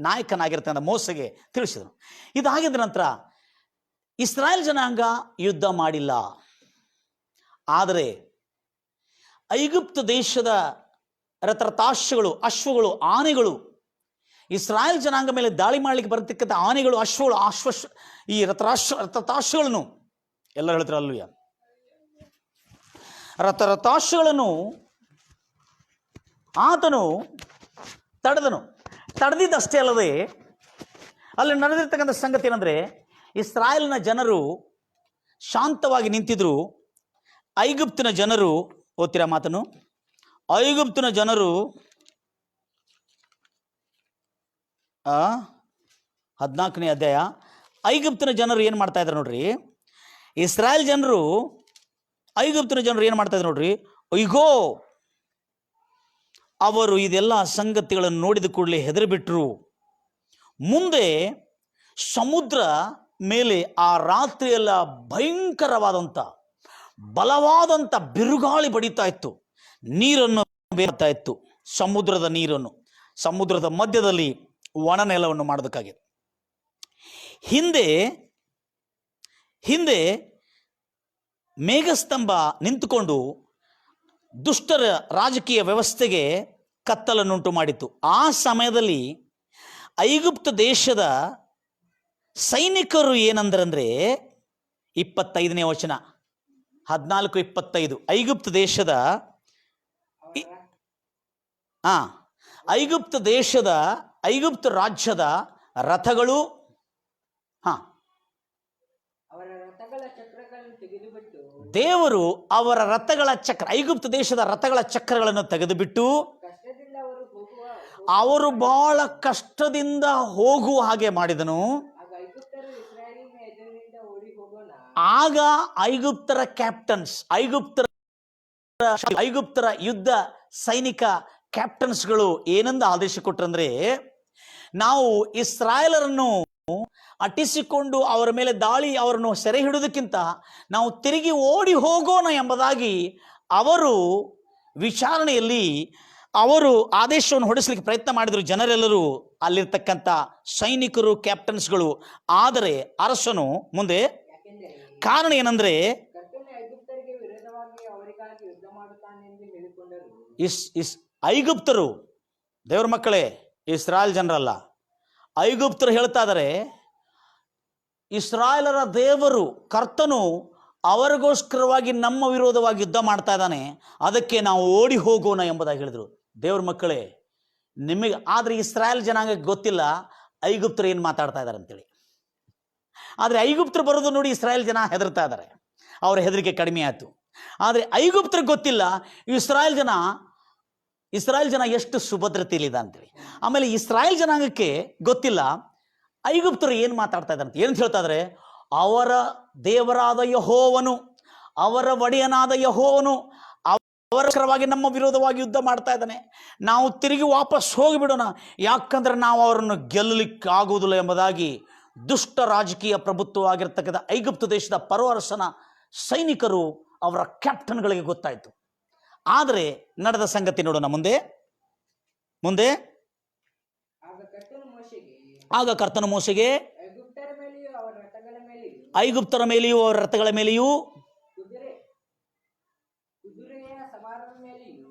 ನಾಯಕನಾಗಿರ್ತಕ್ಕಂಥ ಮೋಸೆಗೆ ತಿಳಿಸಿದನು. ಇದಾಗಿದ್ದ ನಂತರ ಇಸ್ರಾಯೇಲ್ ಜನಾಂಗ ಯುದ್ಧ ಮಾಡಿಲ್ಲ. ಆದರೆ ಐಗುಪ್ತ ದೇಶದ ರಥರಥಾಶ್ವಗಳು, ಅಶ್ವಗಳು, ಆನೆಗಳು ಇಸ್ರಾಯೇಲ್ ಜನಾಂಗ ಮೇಲೆ ದಾಳಿ ಮಾಡಲಿಕ್ಕೆ ಬರತಕ್ಕಂಥ ಆನೆಗಳು, ಅಶ್ವಗಳು, ಈ ರಥಾಶ್ವಗಳನ್ನು ಎಲ್ಲ ಹೇಳ್ತಾರೆ ಅಲ್ಲೂಯ, ರಥಾಶ್ವಗಳನ್ನು ಆತನು ತಡೆದಿದ್ದಷ್ಟೇ ಅಲ್ಲದೆ ಅಲ್ಲಿ ನಡೆದಿರ್ತಕ್ಕಂಥ ಸಂಗತಿ ಏನಂದರೆ, ಇಸ್ರಾಯೇಲ್ನ ಜನರು ಶಾಂತವಾಗಿ ನಿಂತಿದ್ರು. ಐಗುಪ್ತಿನ ಜನರು, ಓದ್ತೀರಾ ಮಾತನ್ನು? ಐಗುಪ್ತಿನ ಜನರು 14ನೇ ಅಧ್ಯಾಯ. ಐಗುಪ್ತಿನ ಜನರು ಏನು ಮಾಡ್ತಾ ಇದ್ದಾರೆ ನೋಡ್ರಿ. ಇಸ್ರಾಯೇಲ್ ಜನರು, ಐಗುಪ್ತಿನ ಜನರು ಏನು ಮಾಡ್ತಾ ಇದ್ದಾರೆ ನೋಡ್ರಿ. ಅಯ್ಯೋ, ಅವರು ಇದೆಲ್ಲ ಸಂಗತಿಗಳನ್ನು ನೋಡಿದ ಕೂಡಲೇ ಹೆದರಿಬಿಟ್ರು. ಮುಂದೆ ಸಮುದ್ರ ಮೇಲೆ ಆ ರಾತ್ರಿಯೆಲ್ಲ ಭಯಂಕರವಾದಂಥ ಬಲವಾದಂಥ ಬಿರುಗಾಳಿ ಬಡಿತಾ ಇತ್ತು. ನೀರನ್ನು ಬೇರ್ತಾ ಇತ್ತು, ಸಮುದ್ರದ ನೀರನ್ನು. ಸಮುದ್ರದ ಮಧ್ಯದಲ್ಲಿ ಒಣ ನೆಲವನ್ನು ಮಾಡೋದಕ್ಕಾಗಿ ಹಿಂದೆ ಮೇಘಸ್ತಂಭ ನಿಂತುಕೊಂಡು ದುಷ್ಟರ ರಾಜಕೀಯ ವ್ಯವಸ್ಥೆಗೆ ಕತ್ತಲನ್ನುಂಟು ಮಾಡಿತು. ಆ ಸಮಯದಲ್ಲಿ ಐಗುಪ್ತ ದೇಶದ ಸೈನಿಕರು ಏನಂದ್ರಂದ್ರೆ, 25ನೇ ವಚನ, 14:25. ಐಗುಪ್ತ ರಾಜ್ಯದ ರಥಗಳು ದೇವರು ಅವರ ರಥಗಳ ಚಕ್ರ, ಐಗುಪ್ತ ದೇಶದ ರಥಗಳ ಚಕ್ರಗಳನ್ನು ತೆಗೆದುಬಿಟ್ಟು ಅವರು ಬಹಳ ಕಷ್ಟದಿಂದ ಹೋಗುವ ಹಾಗೆ ಮಾಡಿದನು. ಆಗ ಐಗುಪ್ತರ ಕ್ಯಾಪ್ಟನ್ಸ್, ಐಗುಪ್ತರ ಯುದ್ಧ ಸೈನಿಕ ಕ್ಯಾಪ್ಟನ್ಸ್ಗಳು ಏನಂದ ಆದೇಶ ಕೊಟ್ರಂದ್ರೆ, ನಾವು ಇಸ್ರಾಯೇಲರನ್ನು ಅಟ್ಟಿಸಿಕೊಂಡು ಅವರ ಮೇಲೆ ದಾಳಿ, ಅವರನ್ನು ಸೆರೆ ಹಿಡುವುದಕ್ಕಿಂತ ನಾವು ತಿರುಗಿ ಓಡಿ ಹೋಗೋಣ ಎಂಬುದಾಗಿ ಅವರು ವಿಚಾರಣೆಯಲ್ಲಿ ಅವರು ಆದೇಶವನ್ನು ಹೊರಡಿಸಲಿಕ್ಕೆ ಪ್ರಯತ್ನ ಮಾಡಿದರು. ಜನರೆಲ್ಲರೂ, ಅಲ್ಲಿರ್ತಕ್ಕಂಥ ಸೈನಿಕರು, ಕ್ಯಾಪ್ಟನ್ಸ್ಗಳು. ಆದರೆ ಅರಸನು ಮುಂದೆ, ಕಾರಣ ಏನಂದ್ರೆ, ಐಗುಪ್ತರು, ದೇವರ ಮಕ್ಕಳೇ, ಇಸ್ರಾಯೇಲ್ ಜನರಲ್ಲ, ಐಗುಪ್ತರು ಹೇಳ್ತಾ ಇದ್ದಾರೆ, ಇಸ್ರಾಯೇಲರ ದೇವರು ಕರ್ತನು ಅವರಿಗೋಸ್ಕರವಾಗಿ ನಮ್ಮ ವಿರೋಧವಾಗಿ ಯುದ್ಧ ಮಾಡ್ತಾ ಇದ್ದಾನೆ, ಅದಕ್ಕೆ ನಾವು ಓಡಿ ಹೋಗೋಣ ಎಂಬುದಾಗಿ ಹೇಳಿದರು. ದೇವ್ರ ಮಕ್ಕಳೇ, ನಿಮಗೆ ಆದರೆ ಇಸ್ರಾಯೇಲ್ ಜನಾಂಗಕ್ಕೆ ಗೊತ್ತಿಲ್ಲ ಐಗುಪ್ತರು ಏನು ಮಾತಾಡ್ತಾ ಇದ್ದಾರೆ ಅಂತೇಳಿ. ಆದರೆ ಐಗುಪ್ತರು ಬರೋದು ನೋಡಿ ಇಸ್ರಾಯೇಲ್ ಜನ ಹೆದರ್ತಾ ಇದ್ದಾರೆ, ಅವರ ಹೆದರಿಕೆ ಕಡಿಮೆ ಆಯಿತು. ಆದರೆ ಐಗುಪ್ತರಿಗೆ ಗೊತ್ತಿಲ್ಲ ಇಸ್ರಾಯೇಲ್ ಜನ ಎಷ್ಟು ಸುಭದ್ರತೆಯಲ್ಲಿದೆ ಅಂತೇಳಿ. ಆಮೇಲೆ ಇಸ್ರಾಯೇಲ್ ಜನಾಂಗಕ್ಕೆ ಗೊತ್ತಿಲ್ಲ ಐಗುಪ್ತರು ಏನು ಮಾತಾಡ್ತಾ ಇದ್ದಾರೆ ಅಂತ. ಏನಂತ ಹೇಳ್ತಾ ಇದ್ದಾರೆ, ಅವರ ದೇವರಾದ ಯೆಹೋವನು, ಅವರ ಒಡೆಯನಾದ ಯೆಹೋವನು ಅವರವಾಗಿ ನಮ್ಮ ವಿರೋಧವಾಗಿ ಯುದ್ಧ ಮಾಡ್ತಾ ಇದ್ದಾನೆ, ನಾವು ತಿರುಗಿ ವಾಪಸ್ ಹೋಗಿಬಿಡೋಣ, ಯಾಕಂದ್ರೆ ನಾವು ಅವರನ್ನು ಗೆಲ್ಲಲಿಕ್ಕೆ ಆಗುವುದಿಲ್ಲ ಎಂಬುದಾಗಿ ದುಷ್ಟ ರಾಜಕೀಯ ಪ್ರಭುತ್ವವಾಗಿರ್ತಕ್ಕಂಥ ಐಗುಪ್ತ ದೇಶದ ಫರೋ ಅರಸನ ಸೈನಿಕರು, ಅವರ ಕ್ಯಾಪ್ಟನ್ಗಳಿಗೆ ಗೊತ್ತಾಯಿತು. ಆದರೆ ನಡೆದ ಸಂಗತಿ ನೋಡೋಣ ಮುಂದೆ. ಆಗ ಕರ್ತನು ಮೋಶೆಗೆ ಐಗುಪ್ತರ ಮೇಲೆಯೂ ಅವರ ರಥಗಳ ಮೇಲೆಯೂ,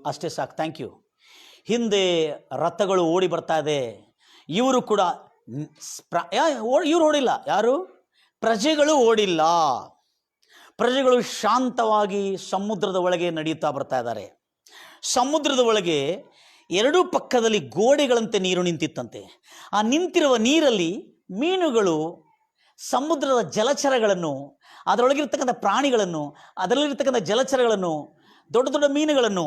ಅಷ್ಟೇ ಸಾಕು, ಥ್ಯಾಂಕ್ ಯು. ಹಿಂದೆ ರಥಗಳು ಓಡಿ ಬರ್ತಾ ಇದೆ, ಇವರು ಕೂಡ ಇವರು ಓಡಿಲ್ಲ. ಯಾರು? ಪ್ರಜೆಗಳು ಓಡಿಲ್ಲ. ಪ್ರಜೆಗಳು ಶಾಂತವಾಗಿ ಸಮುದ್ರದ ಒಳಗೆ ನಡೆಯುತ್ತಾ ಬರ್ತಾ ಇದ್ದಾರೆ. ಸಮುದ್ರದ ಒಳಗೆ ಎರಡೂ ಪಕ್ಕದಲ್ಲಿ ಗೋಡೆಗಳಂತೆ ನೀರು ನಿಂತಿತ್ತಂತೆ. ಆ ನಿಂತಿರುವ ನೀರಲ್ಲಿ ಮೀನುಗಳು, ಸಮುದ್ರದ ಜಲಚರಗಳನ್ನು, ಅದರೊಳಗಿರ್ತಕ್ಕಂಥ ಪ್ರಾಣಿಗಳನ್ನು, ಅದರಲ್ಲಿರ್ತಕ್ಕಂಥ ಜಲಚರಗಳನ್ನು, ದೊಡ್ಡ ದೊಡ್ಡ ಮೀನುಗಳನ್ನು,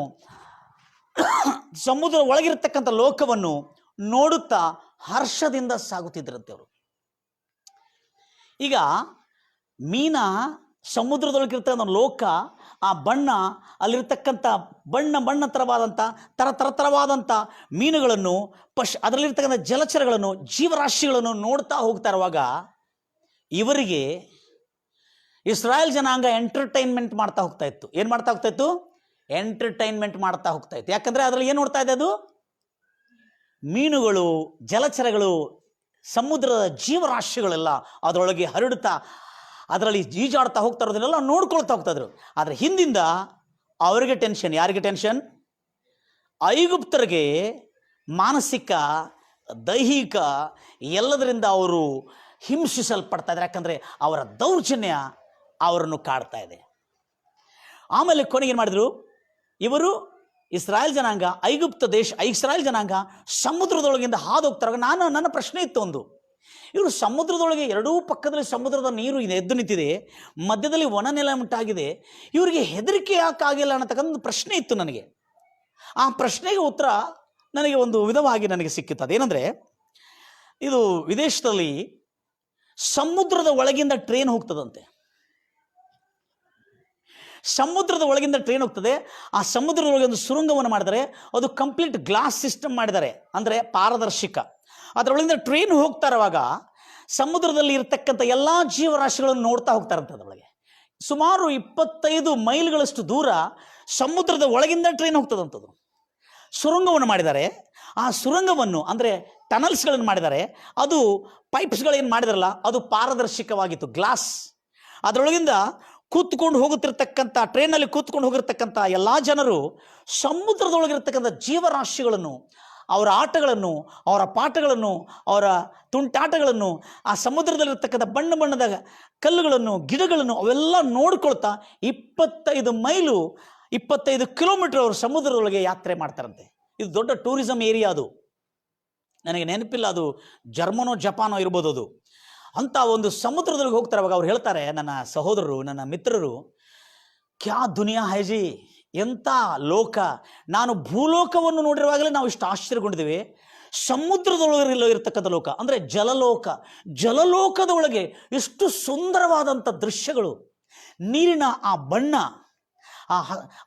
ಸಮುದ್ರ ಒಳಗಿರ್ತಕ್ಕಂಥ ಲೋಕವನ್ನು ನೋಡುತ್ತಾ ಹರ್ಷದಿಂದ ಸಾಗುತ್ತಿದ್ದರಂತೆ ಅವರು. ಈಗ ಮೀನ ಸಮುದ್ರದೊಳಗಿರ್ತಕ್ಕಂಥ ಲೋಕ, ಆ ಬಣ್ಣ, ಅಲ್ಲಿರ್ತಕ್ಕಂಥ ಬಣ್ಣ ತರವಾದಂಥ ಮೀನುಗಳನ್ನು, ಅದರಲ್ಲಿರ್ತಕ್ಕಂಥ ಜಲಚರಗಳನ್ನು, ಜೀವರಾಶಿಗಳನ್ನು ನೋಡ್ತಾ ಹೋಗ್ತಾ ಇರುವಾಗ ಇವರಿಗೆ ಇಸ್ರಾಯೇಲ್ ಜನಾಂಗ ಎಂಟರ್ಟೈನ್ಮೆಂಟ್ ಮಾಡ್ತಾ ಹೋಗ್ತಾ ಇತ್ತು. ಏನು ಮಾಡ್ತಾ ಹೋಗ್ತಾ ಇತ್ತು? ಎಂಟರ್ಟೈನ್ಮೆಂಟ್ ಮಾಡ್ತಾ ಹೋಗ್ತಾ ಇತ್ತು. ಯಾಕಂದರೆ ಅದರಲ್ಲಿ ಏನು ನೋಡ್ತಾ ಇದೆ? ಅದು ಮೀನುಗಳು, ಜಲಚರಗಳು, ಸಮುದ್ರದ ಜೀವರಾಶಿಗಳೆಲ್ಲ ಅದರೊಳಗೆ ಹರಡುತ್ತಾ ಅದರಲ್ಲಿ ಈಜಾಡ್ತಾ ಹೋಗ್ತಾ ಇರೋದನ್ನೆಲ್ಲ ನೋಡ್ಕೊಳ್ತಾ ಹೋಗ್ತಾ ಇದ್ರು. ಆದರೆ ಹಿಂದಿಂದ ಅವರಿಗೆ ಟೆನ್ಷನ್. ಯಾರಿಗೆ ಟೆನ್ಷನ್? ಐಗುಪ್ತರಿಗೆ ಮಾನಸಿಕ ದೈಹಿಕ ಎಲ್ಲದರಿಂದ ಅವರು ಹಿಂಸಿಸಲ್ಪಡ್ತಾ ಇದ್ದಾರೆ. ಯಾಕಂದರೆ ಅವರ ದೌರ್ಜನ್ಯ ಅವರನ್ನು ಕಾಡ್ತಾ ಇದೆ. ಆಮೇಲೆ ಕೊನೆಗೆ ಏನು ಮಾಡಿದ್ರು ಇವರು? ಇಸ್ರಾಯೇಲ್ ಜನಾಂಗ ಇಸ್ರಾಯೇಲ್ ಜನಾಂಗ ಸಮುದ್ರದೊಳಗಿಂದ ಹಾದು ಹೋಗ್ತಾರೆ. ನನ್ನ ಪ್ರಶ್ನೆ ಇತ್ತು ಒಂದು, ಇವರು ಸಮುದ್ರದೊಳಗೆ ಎರಡೂ ಪಕ್ಕದಲ್ಲಿ ಸಮುದ್ರದ ನೀರು ಎದ್ದು ನಿಂತಿದೆ, ಮಧ್ಯದಲ್ಲಿ ಒಣ ನೆಲ ಉಂಟಾಗಿದೆ, ಇವರಿಗೆ ಹೆದರಿಕೆ ಯಾಕಾಗಿಲ್ಲ ಅನ್ನತಕ್ಕಂಥ ಪ್ರಶ್ನೆ ಇತ್ತು ನನಗೆ. ಆ ಪ್ರಶ್ನೆಗೆ ಉತ್ತರ ನನಗೆ ಒಂದು ವಿಧವಾಗಿ ನನಗೆ ಸಿಕ್ಕಿತ್ತು. ಅದೇನೆಂದರೆ, ಇದು ವಿದೇಶದಲ್ಲಿ ಸಮುದ್ರದ ಒಳಗಿಂದ ಟ್ರೈನ್ ಹೋಗ್ತದಂತೆ. ಸಮುದ್ರದ ಒಳಗಿಂದ ಟ್ರೈನ್ ಹೋಗ್ತದೆ. ಆ ಸಮುದ್ರದ ಒಳಗೆ ಒಂದು ಸುರಂಗವನ್ನು ಮಾಡಿದರೆ, ಅದು ಕಂಪ್ಲೀಟ್ ಗ್ಲಾಸ್ ಸಿಸ್ಟಮ್ ಮಾಡಿದ್ದಾರೆ, ಅಂದರೆ ಪಾರದರ್ಶಕ. ಅದರೊಳಗಿಂದ ಟ್ರೈನ್ ಹೋಗ್ತಾ ಇರುವಾಗ ಸಮುದ್ರದಲ್ಲಿ ಇರತಕ್ಕಂಥ ಎಲ್ಲ ಜೀವರಾಶಿಗಳನ್ನು ನೋಡ್ತಾ ಹೋಗ್ತಾರಂತೆ. ಅದರೊಳಗೆ ಸುಮಾರು 25 ಮೈಲ್ಗಳಷ್ಟು ದೂರ ಸಮುದ್ರದ ಒಳಗಿಂದ ಟ್ರೈನ್ ಹೋಗ್ತದಂಥದ್ದು. ಸುರಂಗವನ್ನು ಮಾಡಿದ್ದಾರೆ. ಆ ಸುರಂಗವನ್ನು ಅಂದರೆ ಟನಲ್ಸ್ಗಳನ್ನು ಮಾಡಿದ್ದಾರೆ. ಅದು ಪೈಪ್ಸ್ಗಳೇನು ಮಾಡಿದಾರಲ್ಲ, ಅದು ಪಾರದರ್ಶಕವಾಗಿತ್ತು, ಗ್ಲಾಸ್. ಅದರೊಳಗಿಂದ ಕೂತ್ಕೊಂಡು ಹೋಗುತ್ತಿರ್ತಕ್ಕಂಥ, ಟ್ರೈನಲ್ಲಿ ಕೂತ್ಕೊಂಡು ಹೋಗಿರ್ತಕ್ಕಂಥ ಎಲ್ಲ ಜನರು ಸಮುದ್ರದೊಳಗಿರ್ತಕ್ಕಂಥ ಜೀವರಾಶಿಗಳನ್ನು, ಅವರ ಆಟಗಳನ್ನು, ಅವರ ಪಾಠಗಳನ್ನು, ಅವರ ತುಂಟಾಟಗಳನ್ನು, ಆ ಸಮುದ್ರದಲ್ಲಿರ್ತಕ್ಕಂಥ ಬಣ್ಣ ಬಣ್ಣದ ಕಲ್ಲುಗಳನ್ನು, ಗಿಡಗಳನ್ನು ಅವೆಲ್ಲ ನೋಡ್ಕೊಳ್ತಾ 25 ಕಿಲೋಮೀಟರ್ ಅವರು ಸಮುದ್ರದೊಳಗೆ ಯಾತ್ರೆ ಮಾಡ್ತಾರಂತೆ. ಇದು ದೊಡ್ಡ ಟೂರಿಸಂ ಏರಿಯಾ. ಅದು ನನಗೆ ನೆನಪಿಲ್ಲ, ಅದು ಜರ್ಮನೋ ಜಪಾನೋ ಇರ್ಬೋದು. ಅದು ಅಂತ ಒಂದು ಸಮುದ್ರದೊಳಗೆ ಹೋಗ್ತಾರೆ. ಅವಾಗ ಅವ್ರು ಹೇಳ್ತಾರೆ, ನನ್ನ ಸಹೋದರರು, ನನ್ನ ಮಿತ್ರರು, ಕ್ಯಾ ದುನಿಯಾ ಹೈ ಜಿ, ಎಂಥ ಲೋಕ. ನಾನು ಭೂಲೋಕವನ್ನು ನೋಡಿರುವಾಗಲೇ ನಾವು ಇಷ್ಟು ಆಶ್ಚರ್ಯಗೊಂಡಿದ್ದೀವಿ. ಸಮುದ್ರದೊಳಗೆ ಇರತಕ್ಕಂಥ ಲೋಕ ಅಂದರೆ ಜಲಲೋಕದ ಒಳಗೆ ಎಷ್ಟು ಸುಂದರವಾದಂಥ ದೃಶ್ಯಗಳು. ನೀರಿನ ಆ ಬಣ್ಣ,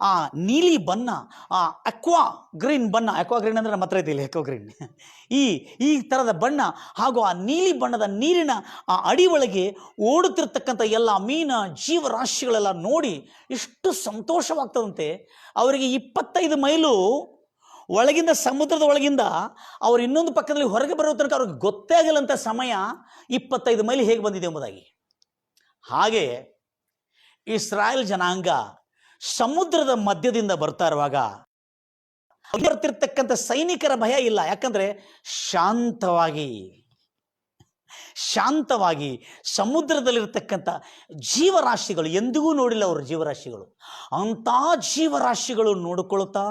ಆ ನೀಲಿ ಬಣ್ಣ, ಆ ಅಕ್ವಾ ಗ್ರೀನ್ ಅಂದರೆ ನಮ್ಮ ಹತ್ರ ಐತಿಲ್ಲ ಅಕ್ವಾ ಗ್ರೀನ್, ಈ ಥರದ ಬಣ್ಣ, ಹಾಗೂ ಆ ನೀಲಿ ಬಣ್ಣದ ನೀರಿನ ಆ ಅಡಿ ಒಳಗೆ ಓಡುತ್ತಿರ್ತಕ್ಕಂಥ ಎಲ್ಲ ಜೀವರಾಶಿಗಳೆಲ್ಲ ನೋಡಿ ಎಷ್ಟು ಸಂತೋಷವಾಗ್ತದಂತೆ. ಅವರಿಗೆ 25 ಮೈಲು ಒಳಗಿಂದ, ಸಮುದ್ರದ ಒಳಗಿಂದ ಅವರು ಇನ್ನೊಂದು ಪಕ್ಕದಲ್ಲಿ ಹೊರಗೆ ಬರೋ ತನಕ ಅವ್ರಿಗೆ ಗೊತ್ತೇ ಆಗಲ್ಲಂಥ ಸಮಯ 25 ಮೈಲಿ ಹೇಗೆ ಬಂದಿದೆ ಎಂಬುದಾಗಿ. ಹಾಗೆ ಇಸ್ರಾಯೇಲ್ ಜನಾಂಗ ಸಮುದ್ರದ ಮಧ್ಯದಿಂದ ಬರ್ತಾ ಇರುವಾಗ ಬರ್ತಿರ್ತಕ್ಕಂಥ ಸೈನಿಕರ ಭಯ ಇಲ್ಲ. ಯಾಕಂದ್ರೆ ಶಾಂತವಾಗಿ ಸಮುದ್ರದಲ್ಲಿರ್ತಕ್ಕಂಥ ಜೀವರಾಶಿಗಳು, ಎಂದಿಗೂ ನೋಡಿಲ್ಲ ಅವರ ಜೀವರಾಶಿಗಳು, ಅಂಥ ಜೀವರಾಶಿಗಳು ನೋಡಿಕೊಳ್ತಾ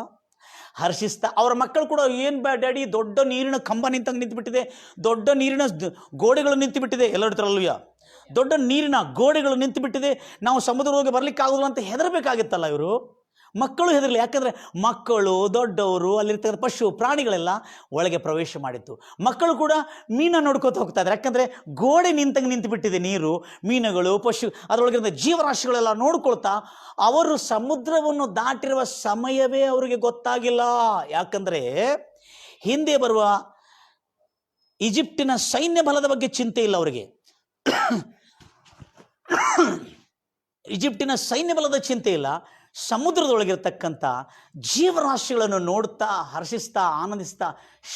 ಹರ್ಷಿಸ್ತಾ, ಅವರ ಮಕ್ಕಳು ಕೂಡ ಏನು ಡ್ಯಾಡಿ, ದೊಡ್ಡ ನೀರಿನ ಕಂಬ ನಿಂತುಬಿಟ್ಟಿದೆ, ದೊಡ್ಡ ನೀರಿನ ಗೋಡೆಗಳು ನಿಂತುಬಿಟ್ಟಿದೆ, ಎಲ್ಲರಲ್ಲೂ ದೊಡ್ಡ ನೀರಿನ ಗೋಡೆಗಳು ನಿಂತುಬಿಟ್ಟಿದೆ, ನಾವು ಸಮುದ್ರದೊಳಗೆ ಬರ್ಲಿಕ್ಕೆ ಆಗೋದಿಲ್ಲ ಅಂತ ಹೆದರಬೇಕಾಗಿತ್ತಲ್ಲ ಇವರು. ಮಕ್ಕಳು ಹೆದರಲಿ, ಯಾಕಂದರೆ ಮಕ್ಕಳು, ದೊಡ್ಡವರು, ಅಲ್ಲಿರ್ತಕ್ಕಂಥ ಪಶು ಪ್ರಾಣಿಗಳೆಲ್ಲ ಒಳಗೆ ಪ್ರವೇಶ ಮಾಡಿತ್ತು. ಮಕ್ಕಳು ಕೂಡ ಮೀನ ನೋಡ್ಕೋತ ಹೋಗ್ತಾ ಇದ್ದಾರೆ, ಯಾಕಂದರೆ ಗೋಡೆ ನಿಂತುಬಿಟ್ಟಿದೆ ನೀರು, ಮೀನುಗಳು, ಪಶು, ಅದರೊಳಗಿರೋ ಜೀವರಾಶಿಗಳೆಲ್ಲ ನೋಡ್ಕೊಳ್ತಾ ಅವರು ಸಮುದ್ರವನ್ನು ದಾಟಿರುವ ಸಮಯವೇ ಅವರಿಗೆ ಗೊತ್ತಾಗಿಲ್ಲ. ಯಾಕಂದರೆ ಹಿಂದೆ ಬರುವ ಈಜಿಪ್ಟಿನ ಸೈನ್ಯ ಬಲದ ಬಗ್ಗೆ ಚಿಂತೆ ಇಲ್ಲ ಅವರಿಗೆ. ಈಜಿಪ್ಟಿನ ಸೈನ್ಯ ಬಲದ ಚಿಂತೆ ಇಲ್ಲ, ಸಮುದ್ರದೊಳಗಿರ್ತಕ್ಕಂಥ ಜೀವರಾಶಿಗಳನ್ನು ನೋಡ್ತಾ, ಹರ್ಷಿಸ್ತಾ, ಆನಂದಿಸ್ತಾ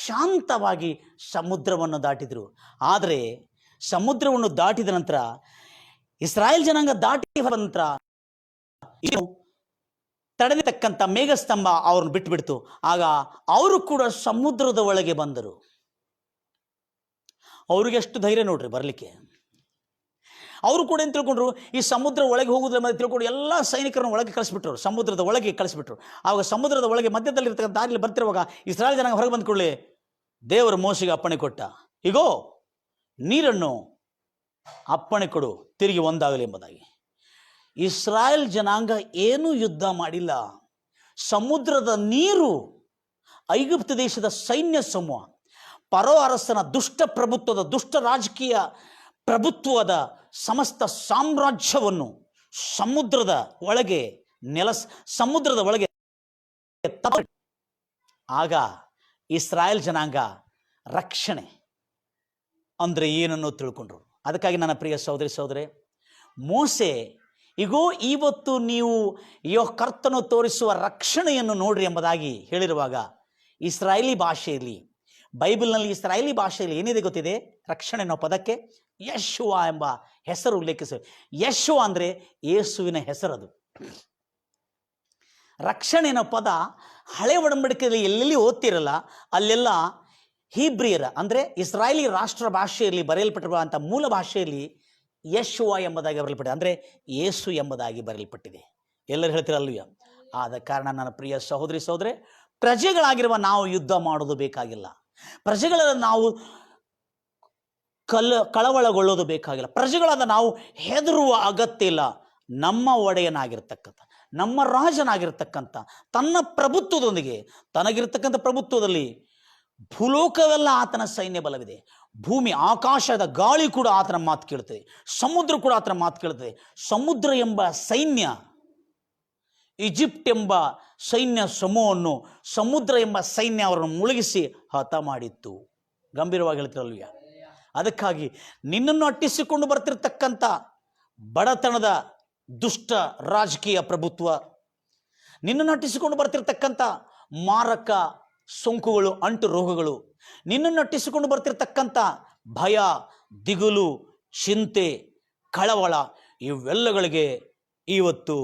ಶಾಂತವಾಗಿ ಸಮುದ್ರವನ್ನು ದಾಟಿದರು. ಆದರೆ ಸಮುದ್ರವನ್ನು ದಾಟಿದ ನಂತರ, ಇಸ್ರಾಯೇಲ್ ಜನಾಂಗ ದಾಟಿ ನಂತರ ತಡೆದಿರ್ತಕ್ಕಂಥ ಮೇಘಸ್ತಂಭ ಅವ್ರನ್ನ ಬಿಟ್ಟುಬಿಡ್ತು. ಆಗ ಅವರು ಕೂಡ ಸಮುದ್ರದ ಒಳಗೆ ಬಂದರು. ಅವ್ರಿಗೆ ಎಷ್ಟು ಧೈರ್ಯ ನೋಡ್ರಿ ಬರಲಿಕ್ಕೆ. ಅವರು ಕೂಡ ಏನು ತಿಳ್ಕೊಂಡ್ರು, ಈ ಸಮುದ್ರ ಒಳಗೆ ಹೋಗುವುದ್ರ ಮೇಲೆ ತಿಳ್ಕೊಂಡು ಎಲ್ಲ ಸೈನಿಕರನ್ನು ಒಳಗೆ ಕಳಿಸ್ಬಿಟ್ರು, ಸಮುದ್ರದ ಒಳಗೆ ಕಳಿಸ್ಬಿಟ್ರು. ಆವಾಗ ಸಮುದ್ರದ ಒಳಗೆ ಮಧ್ಯದಲ್ಲಿರ್ತಕ್ಕಂಥ ದಾರಿಯಲ್ಲಿ ಬರ್ತಿರುವಾಗ ಇಸ್ರಾಯೇಲ್ ಜನಾಂಗ ಹೊರಗೆ ಬಂದ್ಕೊಳ್ಳಿ, ದೇವರು ಮೋಶೆಗೆ ಅಪ್ಪಣೆ ಕೊಟ್ಟ, ಹೀಗೋ ನೀರನ್ನು ಅಪ್ಪಣೆ ಕೊಡು, ತಿರುಗಿ ಒಂದಾಗಲಿ ಎಂಬುದಾಗಿ. ಇಸ್ರಾಯೇಲ್ ಜನಾಂಗ ಏನೂ ಯುದ್ಧ ಮಾಡಿಲ್ಲ. ಸಮುದ್ರದ ನೀರು, ಐಗುಪ್ತ ದೇಶದ ಸೈನ್ಯ ಸಮೂಹ, ಫರೋ ಅರಸನ ದುಷ್ಟ ಪ್ರಭುತ್ವದ, ದುಷ್ಟ ರಾಜಕೀಯ ಪ್ರಭುತ್ವದ ಸಮಸ್ತ ಸಾಮ್ರಾಜ್ಯವನ್ನು ಸಮುದ್ರದ ಒಳಗೆ ಸಮುದ್ರದ ಒಳಗೆ. ಆಗ ಇಸ್ರಾಯೇಲ್ ಜನಾಂಗ ರಕ್ಷಣೆ ಅಂದರೆ ಏನನ್ನು ತಿಳ್ಕೊಂಡ್ರು. ಅದಕ್ಕಾಗಿ ನನ್ನ ಪ್ರಿಯ ಸಹೋದರಿ, ಮೋಸೆ, ಈಗೋ ಇವತ್ತು ನೀವು ಕರ್ತನು ತೋರಿಸುವ ರಕ್ಷಣೆಯನ್ನು ನೋಡ್ರಿ ಎಂಬುದಾಗಿ ಹೇಳಿರುವಾಗ, ಇಸ್ರಾಯೇಲಿ ಭಾಷೆಯಲ್ಲಿ, ಬೈಬಲ್ನಲ್ಲಿ ಇಸ್ರಾಯೇಲಿ ಭಾಷೆಯಲ್ಲಿ ಏನಿದೆ ಗೊತ್ತಿದೆ? ರಕ್ಷಣೆ ಅನ್ನೋ ಪದಕ್ಕೆ ಯೆಶುವ ಎಂಬ ಹೆಸರು ಉಲ್ಲೇಖಿಸ. ಯೆಶುವ ಅಂದರೆ ಯೇಸುವಿನ ಹೆಸರದು. ರಕ್ಷಣೆ ಅನ್ನೋ ಪದ ಹಳೆ ಒಡಂಬಡಿಕೆಯಲ್ಲಿ ಎಲ್ಲೆಲ್ಲಿ ಓದ್ತಿರಲ್ಲ ಅಲ್ಲೆಲ್ಲ ಹೀಬ್ರಿಯರ ಅಂದರೆ ಇಸ್ರಾಯೇಲಿ ರಾಷ್ಟ್ರ ಭಾಷೆಯಲ್ಲಿ ಬರೆಯಲ್ಪಟ್ಟಿರುವಂಥ ಮೂಲ ಭಾಷೆಯಲ್ಲಿ ಯೇಷುವ ಎಂಬುದಾಗಿ ಬರೆಯಲ್ಪಟ್ಟಿದೆ, ಅಂದರೆ ಯೇಸು ಎಂಬುದಾಗಿ ಬರೆಯಲ್ಪಟ್ಟಿದೆ. ಎಲ್ಲರೂ ಹೇಳ್ತಿರಲ್ವೇ? ಆದ ಕಾರಣ ನನ್ನ ಪ್ರಿಯ ಸಹೋದರಿ ಸಹೋದರೇ, ಪ್ರಜೆಗಳಾಗಿರುವ ನಾವು ಯುದ್ಧ ಮಾಡೋದು ಬೇಕಾಗಿಲ್ಲ. ಪ್ರಜೆಗಳನ್ನು ನಾವು ಕಳವಳಗೊಳ್ಳೋದು ಬೇಕಾಗಿಲ್ಲ. ಪ್ರಜೆಗಳಾದ ನಾವು ಹೆದರುವ ಅಗತ್ಯ ಇಲ್ಲ. ನಮ್ಮ ಒಡೆಯನಾಗಿರ್ತಕ್ಕಂಥ, ನಮ್ಮ ರಾಜನಾಗಿರ್ತಕ್ಕಂಥ ತನ್ನ ಪ್ರಭುತ್ವದೊಂದಿಗೆ, ತನಗಿರ್ತಕ್ಕಂಥ ಪ್ರಭುತ್ವದಲ್ಲಿ ಭೂಲೋಕವೆಲ್ಲ ಆತನ ಸೈನ್ಯ ಬಲವಿದೆ. ಭೂಮಿ, ಆಕಾಶದ ಗಾಳಿ ಕೂಡ ಆತನ ಮಾತು ಕೇಳ್ತದೆ. ಸಮುದ್ರ ಕೂಡ ಆತನ ಮಾತು ಕೇಳ್ತದೆ. ಸಮುದ್ರ ಎಂಬ ಸೈನ್ಯ, ಈಜಿಪ್ಟ್ ಎಂಬ ಸೈನ್ಯ ಸಮೂಹವನ್ನು ಸಮುದ್ರ ಎಂಬ ಸೈನ್ಯ ಅವರನ್ನು ಮುಳುಗಿಸಿ ಹತ ಮಾಡಿತ್ತು. ಗಂಭೀರವಾಗಿ ಹೇಳ್ತಿರಲ್ವೇ? ಅದಕ್ಕಾಗಿ ನಿನ್ನನ್ನು ಅಟ್ಟಿಸಿಕೊಂಡು ಬರ್ತಿರ್ತಕ್ಕಂಥ ಬಡತನದ ದುಷ್ಟ ರಾಜಕೀಯ ಪ್ರಭುತ್ವ, ನಿನ್ನನ್ನು ಅಟ್ಟಿಸಿಕೊಂಡು ಬರ್ತಿರ್ತಕ್ಕಂಥ ಮಾರಕ ಸೋಂಕುಗಳು, ಅಂಟು ರೋಗಗಳು, ನಿನ್ನನ್ನು ಅಟ್ಟಿಸಿಕೊಂಡು ಬರ್ತಿರ್ತಕ್ಕಂಥ ಭಯ, ದಿಗುಲು, ಚಿಂತೆ, ಕಳವಳ, ಇವೆಲ್ಲಗಳಿಗೆ ಇವತ್ತು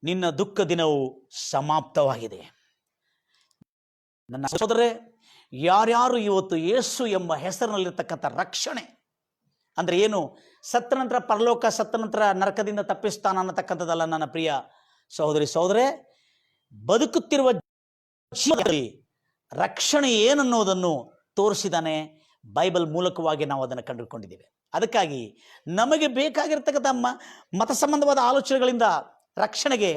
ನಿನ್ನ ದುಃಖ ದಿನವು ಸಮಾಪ್ತವಾಗಿದೆ. ನನ್ನ ಸಹೋದರರೇ, ಯಾರ್ಯಾರು ಇವತ್ತು ಯೇಸು ಎಂಬ ಹೆಸರಿನಲ್ಲಿರ್ತಕ್ಕಂಥ ರಕ್ಷಣೆ ಅಂದರೆ ಏನು, ಸತ್ತ ನಂತರ ಪರಲೋಕ, ಸತ್ತ ನಂತರ ನರಕದಿಂದ ತಪ್ಪಿಸ್ತಾನ ಅನ್ನತಕ್ಕಂಥದ್ದಲ್ಲ ನನ್ನ ಪ್ರಿಯ ಸಹೋದರಿ ಸಹೋದರೇ. ಬದುಕುತ್ತಿರುವ ಜೀವನದಲ್ಲಿ ರಕ್ಷಣೆ ಏನನ್ನೋದನ್ನು ತೋರಿಸಿದಾನೆ. ಬೈಬಲ್ ಮೂಲಕವಾಗಿ ನಾವು ಅದನ್ನು ಕಂಡುಕೊಂಡಿದ್ದೇವೆ. ಅದಕ್ಕಾಗಿ ನಮಗೆ ಬೇಕಾಗಿರ್ತಕ್ಕಂಥ ಮತ ಸಂಬಂಧವಾದ ಆಲೋಚನೆಗಳಿಂದ ರಕ್ಷಣೆಗೆ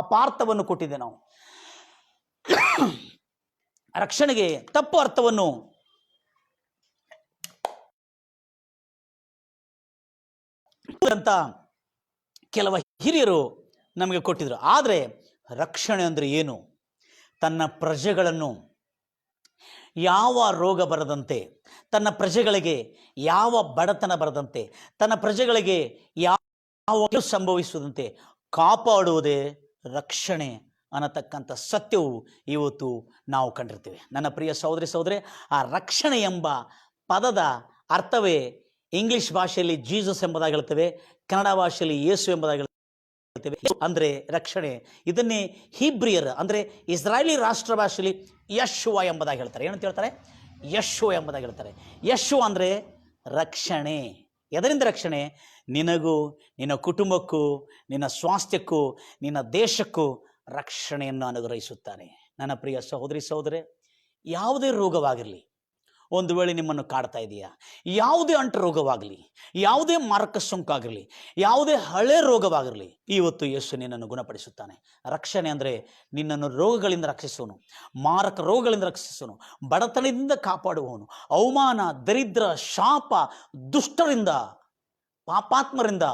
ಅಪಾರ್ಥವನ್ನು ಕೊಟ್ಟಿದ್ದೆ ನಾವು. ರಕ್ಷಣೆಗೆ ತಪ್ಪು ಅರ್ಥವನ್ನು ಅಂತ ಕೆಲವು ಹಿರಿಯರು ನಮಗೆ ಕೊಟ್ಟಿದ್ರು. ಆದರೆ ರಕ್ಷಣೆ ಅಂದರೆ ಏನು? ತನ್ನ ಪ್ರಜೆಗಳನ್ನು ಯಾವ ರೋಗ ಬರದಂತೆ, ತನ್ನ ಪ್ರಜೆಗಳಿಗೆ ಯಾವ ಬಡತನ ಬರದಂತೆ, ತನ್ನ ಪ್ರಜೆಗಳಿಗೆ ಯಾವ ಸಂಭವಿಸದಂತೆ ಕಾಪಾಡುವುದೇ ರಕ್ಷಣೆ ಅನ್ನತಕ್ಕಂಥ ಸತ್ಯವು ಇವತ್ತು ನಾವು ಕಂಡಿರ್ತೀವಿ. ನನ್ನ ಪ್ರಿಯ ಸಹೋದರಿ ಸಹೋದರೇ, ಆ ರಕ್ಷಣೆ ಎಂಬ ಪದದ ಅರ್ಥವೇ ಇಂಗ್ಲಿಷ್ ಭಾಷೆಯಲ್ಲಿ ಜೀಸಸ್ ಎಂಬುದಾಗಿ ಹೇಳ್ತೇವೆ, ಕನ್ನಡ ಭಾಷೆಯಲ್ಲಿ ಯೇಸು ಎಂಬುದಾಗಿ ಹೇಳ್ತೇವೆ. ಅಂದರೆ ರಕ್ಷಣೆ. ಇದನ್ನೇ ಹೀಬ್ರಿಯರ್ ಅಂದರೆ ಇಸ್ರಾಯೇಲಿ ರಾಷ್ಟ್ರ ಭಾಷೆಯಲ್ಲಿ ಯೇಷುವ ಎಂಬುದಾಗಿ ಹೇಳ್ತಾರೆ. ಏನಂತ ಹೇಳ್ತಾರೆ? ಯೇಷುವ ಎಂಬುದಾಗಿ ಹೇಳ್ತಾರೆ. ಯೇಷುವ ಅಂದರೆ ರಕ್ಷಣೆ. ಎದರಿಂದ ರಕ್ಷಣೆ? ನಿನಗೂ, ನಿನ್ನ ಕುಟುಂಬಕ್ಕೂ, ನಿನ್ನ ಸ್ವಾಸ್ಥ್ಯಕ್ಕೂ, ನಿನ್ನ ದೇಶಕ್ಕೂ ರಕ್ಷಣೆಯನ್ನು ಅನುಗ್ರಹಿಸುತ್ತಾನೆ. ನನ್ನ ಪ್ರಿಯ ಸಹೋದರಿ ಸಹೋದರೇ, ಯಾವುದೇ ರೋಗವಾಗಿರಲಿ, ಒಂದು ವೇಳೆ ನಿಮ್ಮನ್ನು ಕಾಡ್ತಾ ಇದೆಯಾ, ಯಾವುದೇ ಅಂಟು ರೋಗವಾಗಲಿ, ಯಾವುದೇ ಮಾರಕ ಸೋಂಕಾಗಿರಲಿ, ಯಾವುದೇ ಹಳೆ ರೋಗವಾಗಿರಲಿ, ಇವತ್ತು ಯೇಸು ನಿನ್ನನ್ನು ಗುಣಪಡಿಸುತ್ತಾನೆ. ರಕ್ಷಣೆ ಅಂದರೆ ನಿನ್ನನ್ನು ರೋಗಗಳಿಂದ ರಕ್ಷಿಸುವನು, ಮಾರಕ ರೋಗಗಳಿಂದ ರಕ್ಷಿಸುವನು, ಬಡತನದಿಂದ ಕಾಪಾಡುವವನು, ಅವಮಾನ, ದರಿದ್ರ, ಶಾಪ, ದುಷ್ಟರಿಂದ, ಪಾಪಾತ್ಮರಿಂದ,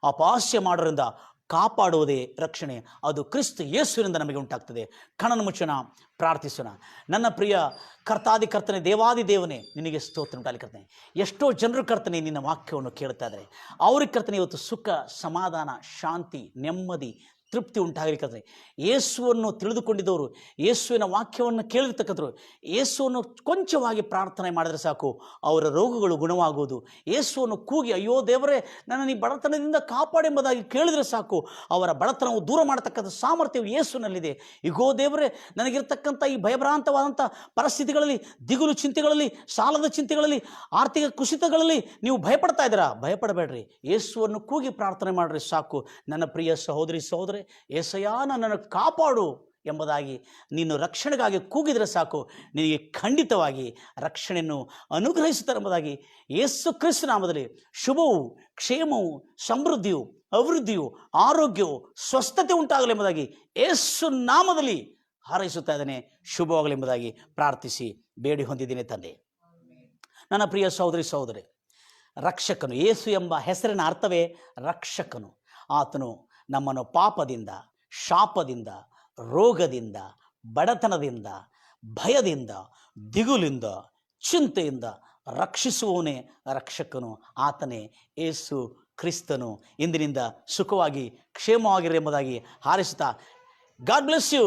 ಅಪಹಾಸ್ಯ ಮಾಡೋರಿಂದ ಕಾಪಾಡುವುದೇ ರಕ್ಷಣೆ. ಅದು ಕ್ರಿಸ್ತ ಯೇಸುವಿನಿಂದ ನಮಗೆ ಉಂಟಾಗ್ತದೆ. ಕಣ್ಣನ್ನು ಮುಚ್ಚೋಣ, ಪ್ರಾರ್ಥಿಸೋಣ. ನನ್ನ ಪ್ರಿಯ ಕರ್ತಾದಿ ಕರ್ತನೆ, ದೇವಾದಿ ದೇವನೇ, ನಿನಗೆ ಸ್ತೋತ್ರ ಉಂಟಾಗಲಿ ಕರ್ತನೆ. ಎಷ್ಟೋ ಜನರು ಕರ್ತನೆ ನಿನ್ನ ವಾಕ್ಯವನ್ನು ಕೇಳ್ತಾ ಇದ್ದಾರೆ. ಅವ್ರಿಗೆ ಕರ್ತನೆ ಇವತ್ತು ಸುಖ, ಸಮಾಧಾನ, ಶಾಂತಿ, ನೆಮ್ಮದಿ, ತೃಪ್ತಿ ಉಂಟಾಗಲಿ ಕರ್ತನೆ. ಯೇಸುವನ್ನು ತಿಳಿದುಕೊಂಡಿದ್ದವರು, ಯೇಸುವಿನ ವಾಕ್ಯವನ್ನು ಕೇಳಿರ್ತಕ್ಕಂಥವ್ರು, ಯೇಸುವನ್ನು ಕೊಂಚವಾಗಿ ಪ್ರಾರ್ಥನೆ ಮಾಡಿದರೆ ಸಾಕು, ಅವರ ರೋಗಗಳು ಗುಣವಾಗುವುದು. ಯೇಸುವನ್ನು ಕೂಗಿ, ಅಯ್ಯೋ ದೇವರೇ, ನನ್ನ ಈ ಬಡತನದಿಂದ ಕಾಪಾಡೆಂಬುದಾಗಿ ಕೇಳಿದರೆ ಸಾಕು, ಅವರ ಬಡತನವು ದೂರ ಮಾಡತಕ್ಕಂಥ ಸಾಮರ್ಥ್ಯವು ಯೇಸುವಿನಲ್ಲಿದೆ. ಈಗೋ ದೇವರೇ, ನನಗಿರ್ತಕ್ಕಂಥ ಈ ಭಯಭ್ರಾಂತವಾದಂಥ ಪರಿಸ್ಥಿತಿಗಳಲ್ಲಿ, ದಿಗುಲು ಚಿಂತೆಗಳಲ್ಲಿ, ಸಾಲದ ಚಿಂತೆಗಳಲ್ಲಿ, ಆರ್ಥಿಕ ಕುಸಿತಗಳಲ್ಲಿ ನೀವು ಭಯಪಡ್ತಾ ಇದ್ದೀರಾ? ಭಯಪಡಬೇಡ್ರಿ. ಯೇಸುವನ್ನು ಕೂಗಿ ಪ್ರಾರ್ಥನೆ ಮಾಡಿದ್ರೆ ಸಾಕು. ನನ್ನ ಪ್ರಿಯ ಸಹೋದರಿ ಸಹೋದರ, ಏಸಯ್ಯ ನನ್ನನ್ನು ಕಾಪಾಡು ಎಂಬುದಾಗಿ ನೀನು ರಕ್ಷಣೆಗಾಗಿ ಕೂಗಿದರೆ ಸಾಕು, ನಿನಗೆ ಖಂಡಿತವಾಗಿ ರಕ್ಷಣೆಯನ್ನು ಅನುಗ್ರಹಿಸುತ್ತಾರೆ ಎಂಬುದಾಗಿ ಯೇಸು ಕ್ರಿಸ್ತ ನಾಮದಲ್ಲಿ ಶುಭವು, ಕ್ಷೇಮವು, ಸಮೃದ್ಧಿಯು, ಅಭಿವೃದ್ಧಿಯು, ಆರೋಗ್ಯವು, ಸ್ವಸ್ಥತೆ ಉಂಟಾಗಲಿ ಎಂಬುದಾಗಿ ಯೇಸು ನಾಮದಲ್ಲಿ ಹಾರೈಸುತ್ತಾ ಇದ್ದೇನೆ. ಶುಭವಾಗಲಿ ಎಂಬುದಾಗಿ ಪ್ರಾರ್ಥಿಸಿ ಬೇಡಿ ಹೊಂದಿದ್ದೇನೆ ತಂದೆ. ನನ್ನ ಪ್ರಿಯ ಸಹೋದರಿ ಸಹೋದರಿ, ರಕ್ಷಕನು, ಯೇಸು ಎಂಬ ಹೆಸರಿನ ಅರ್ಥವೇ ರಕ್ಷಕನು. ಆತನು ನಮ್ಮನ್ನು ಪಾಪದಿಂದ, ಶಾಪದಿಂದ, ರೋಗದಿಂದ, ಬಡತನದಿಂದ, ಭಯದಿಂದ, ದಿಗುಲಿಂದ, ಚಿಂತೆಯಿಂದ ರಕ್ಷಿಸುವವನೇ ರಕ್ಷಕನು. ಆತನೇ ಯೇಸು ಕ್ರಿಸ್ತನು. ಇಂದಿನಿಂದ ಸುಖವಾಗಿ, ಕ್ಷೇಮವಾಗಿರಿ ಎಂಬುದಾಗಿ ಹಾರೈಸುತ್ತಾ, ಗಾಡ್ ಬ್ಲೆಸ್ ಯು.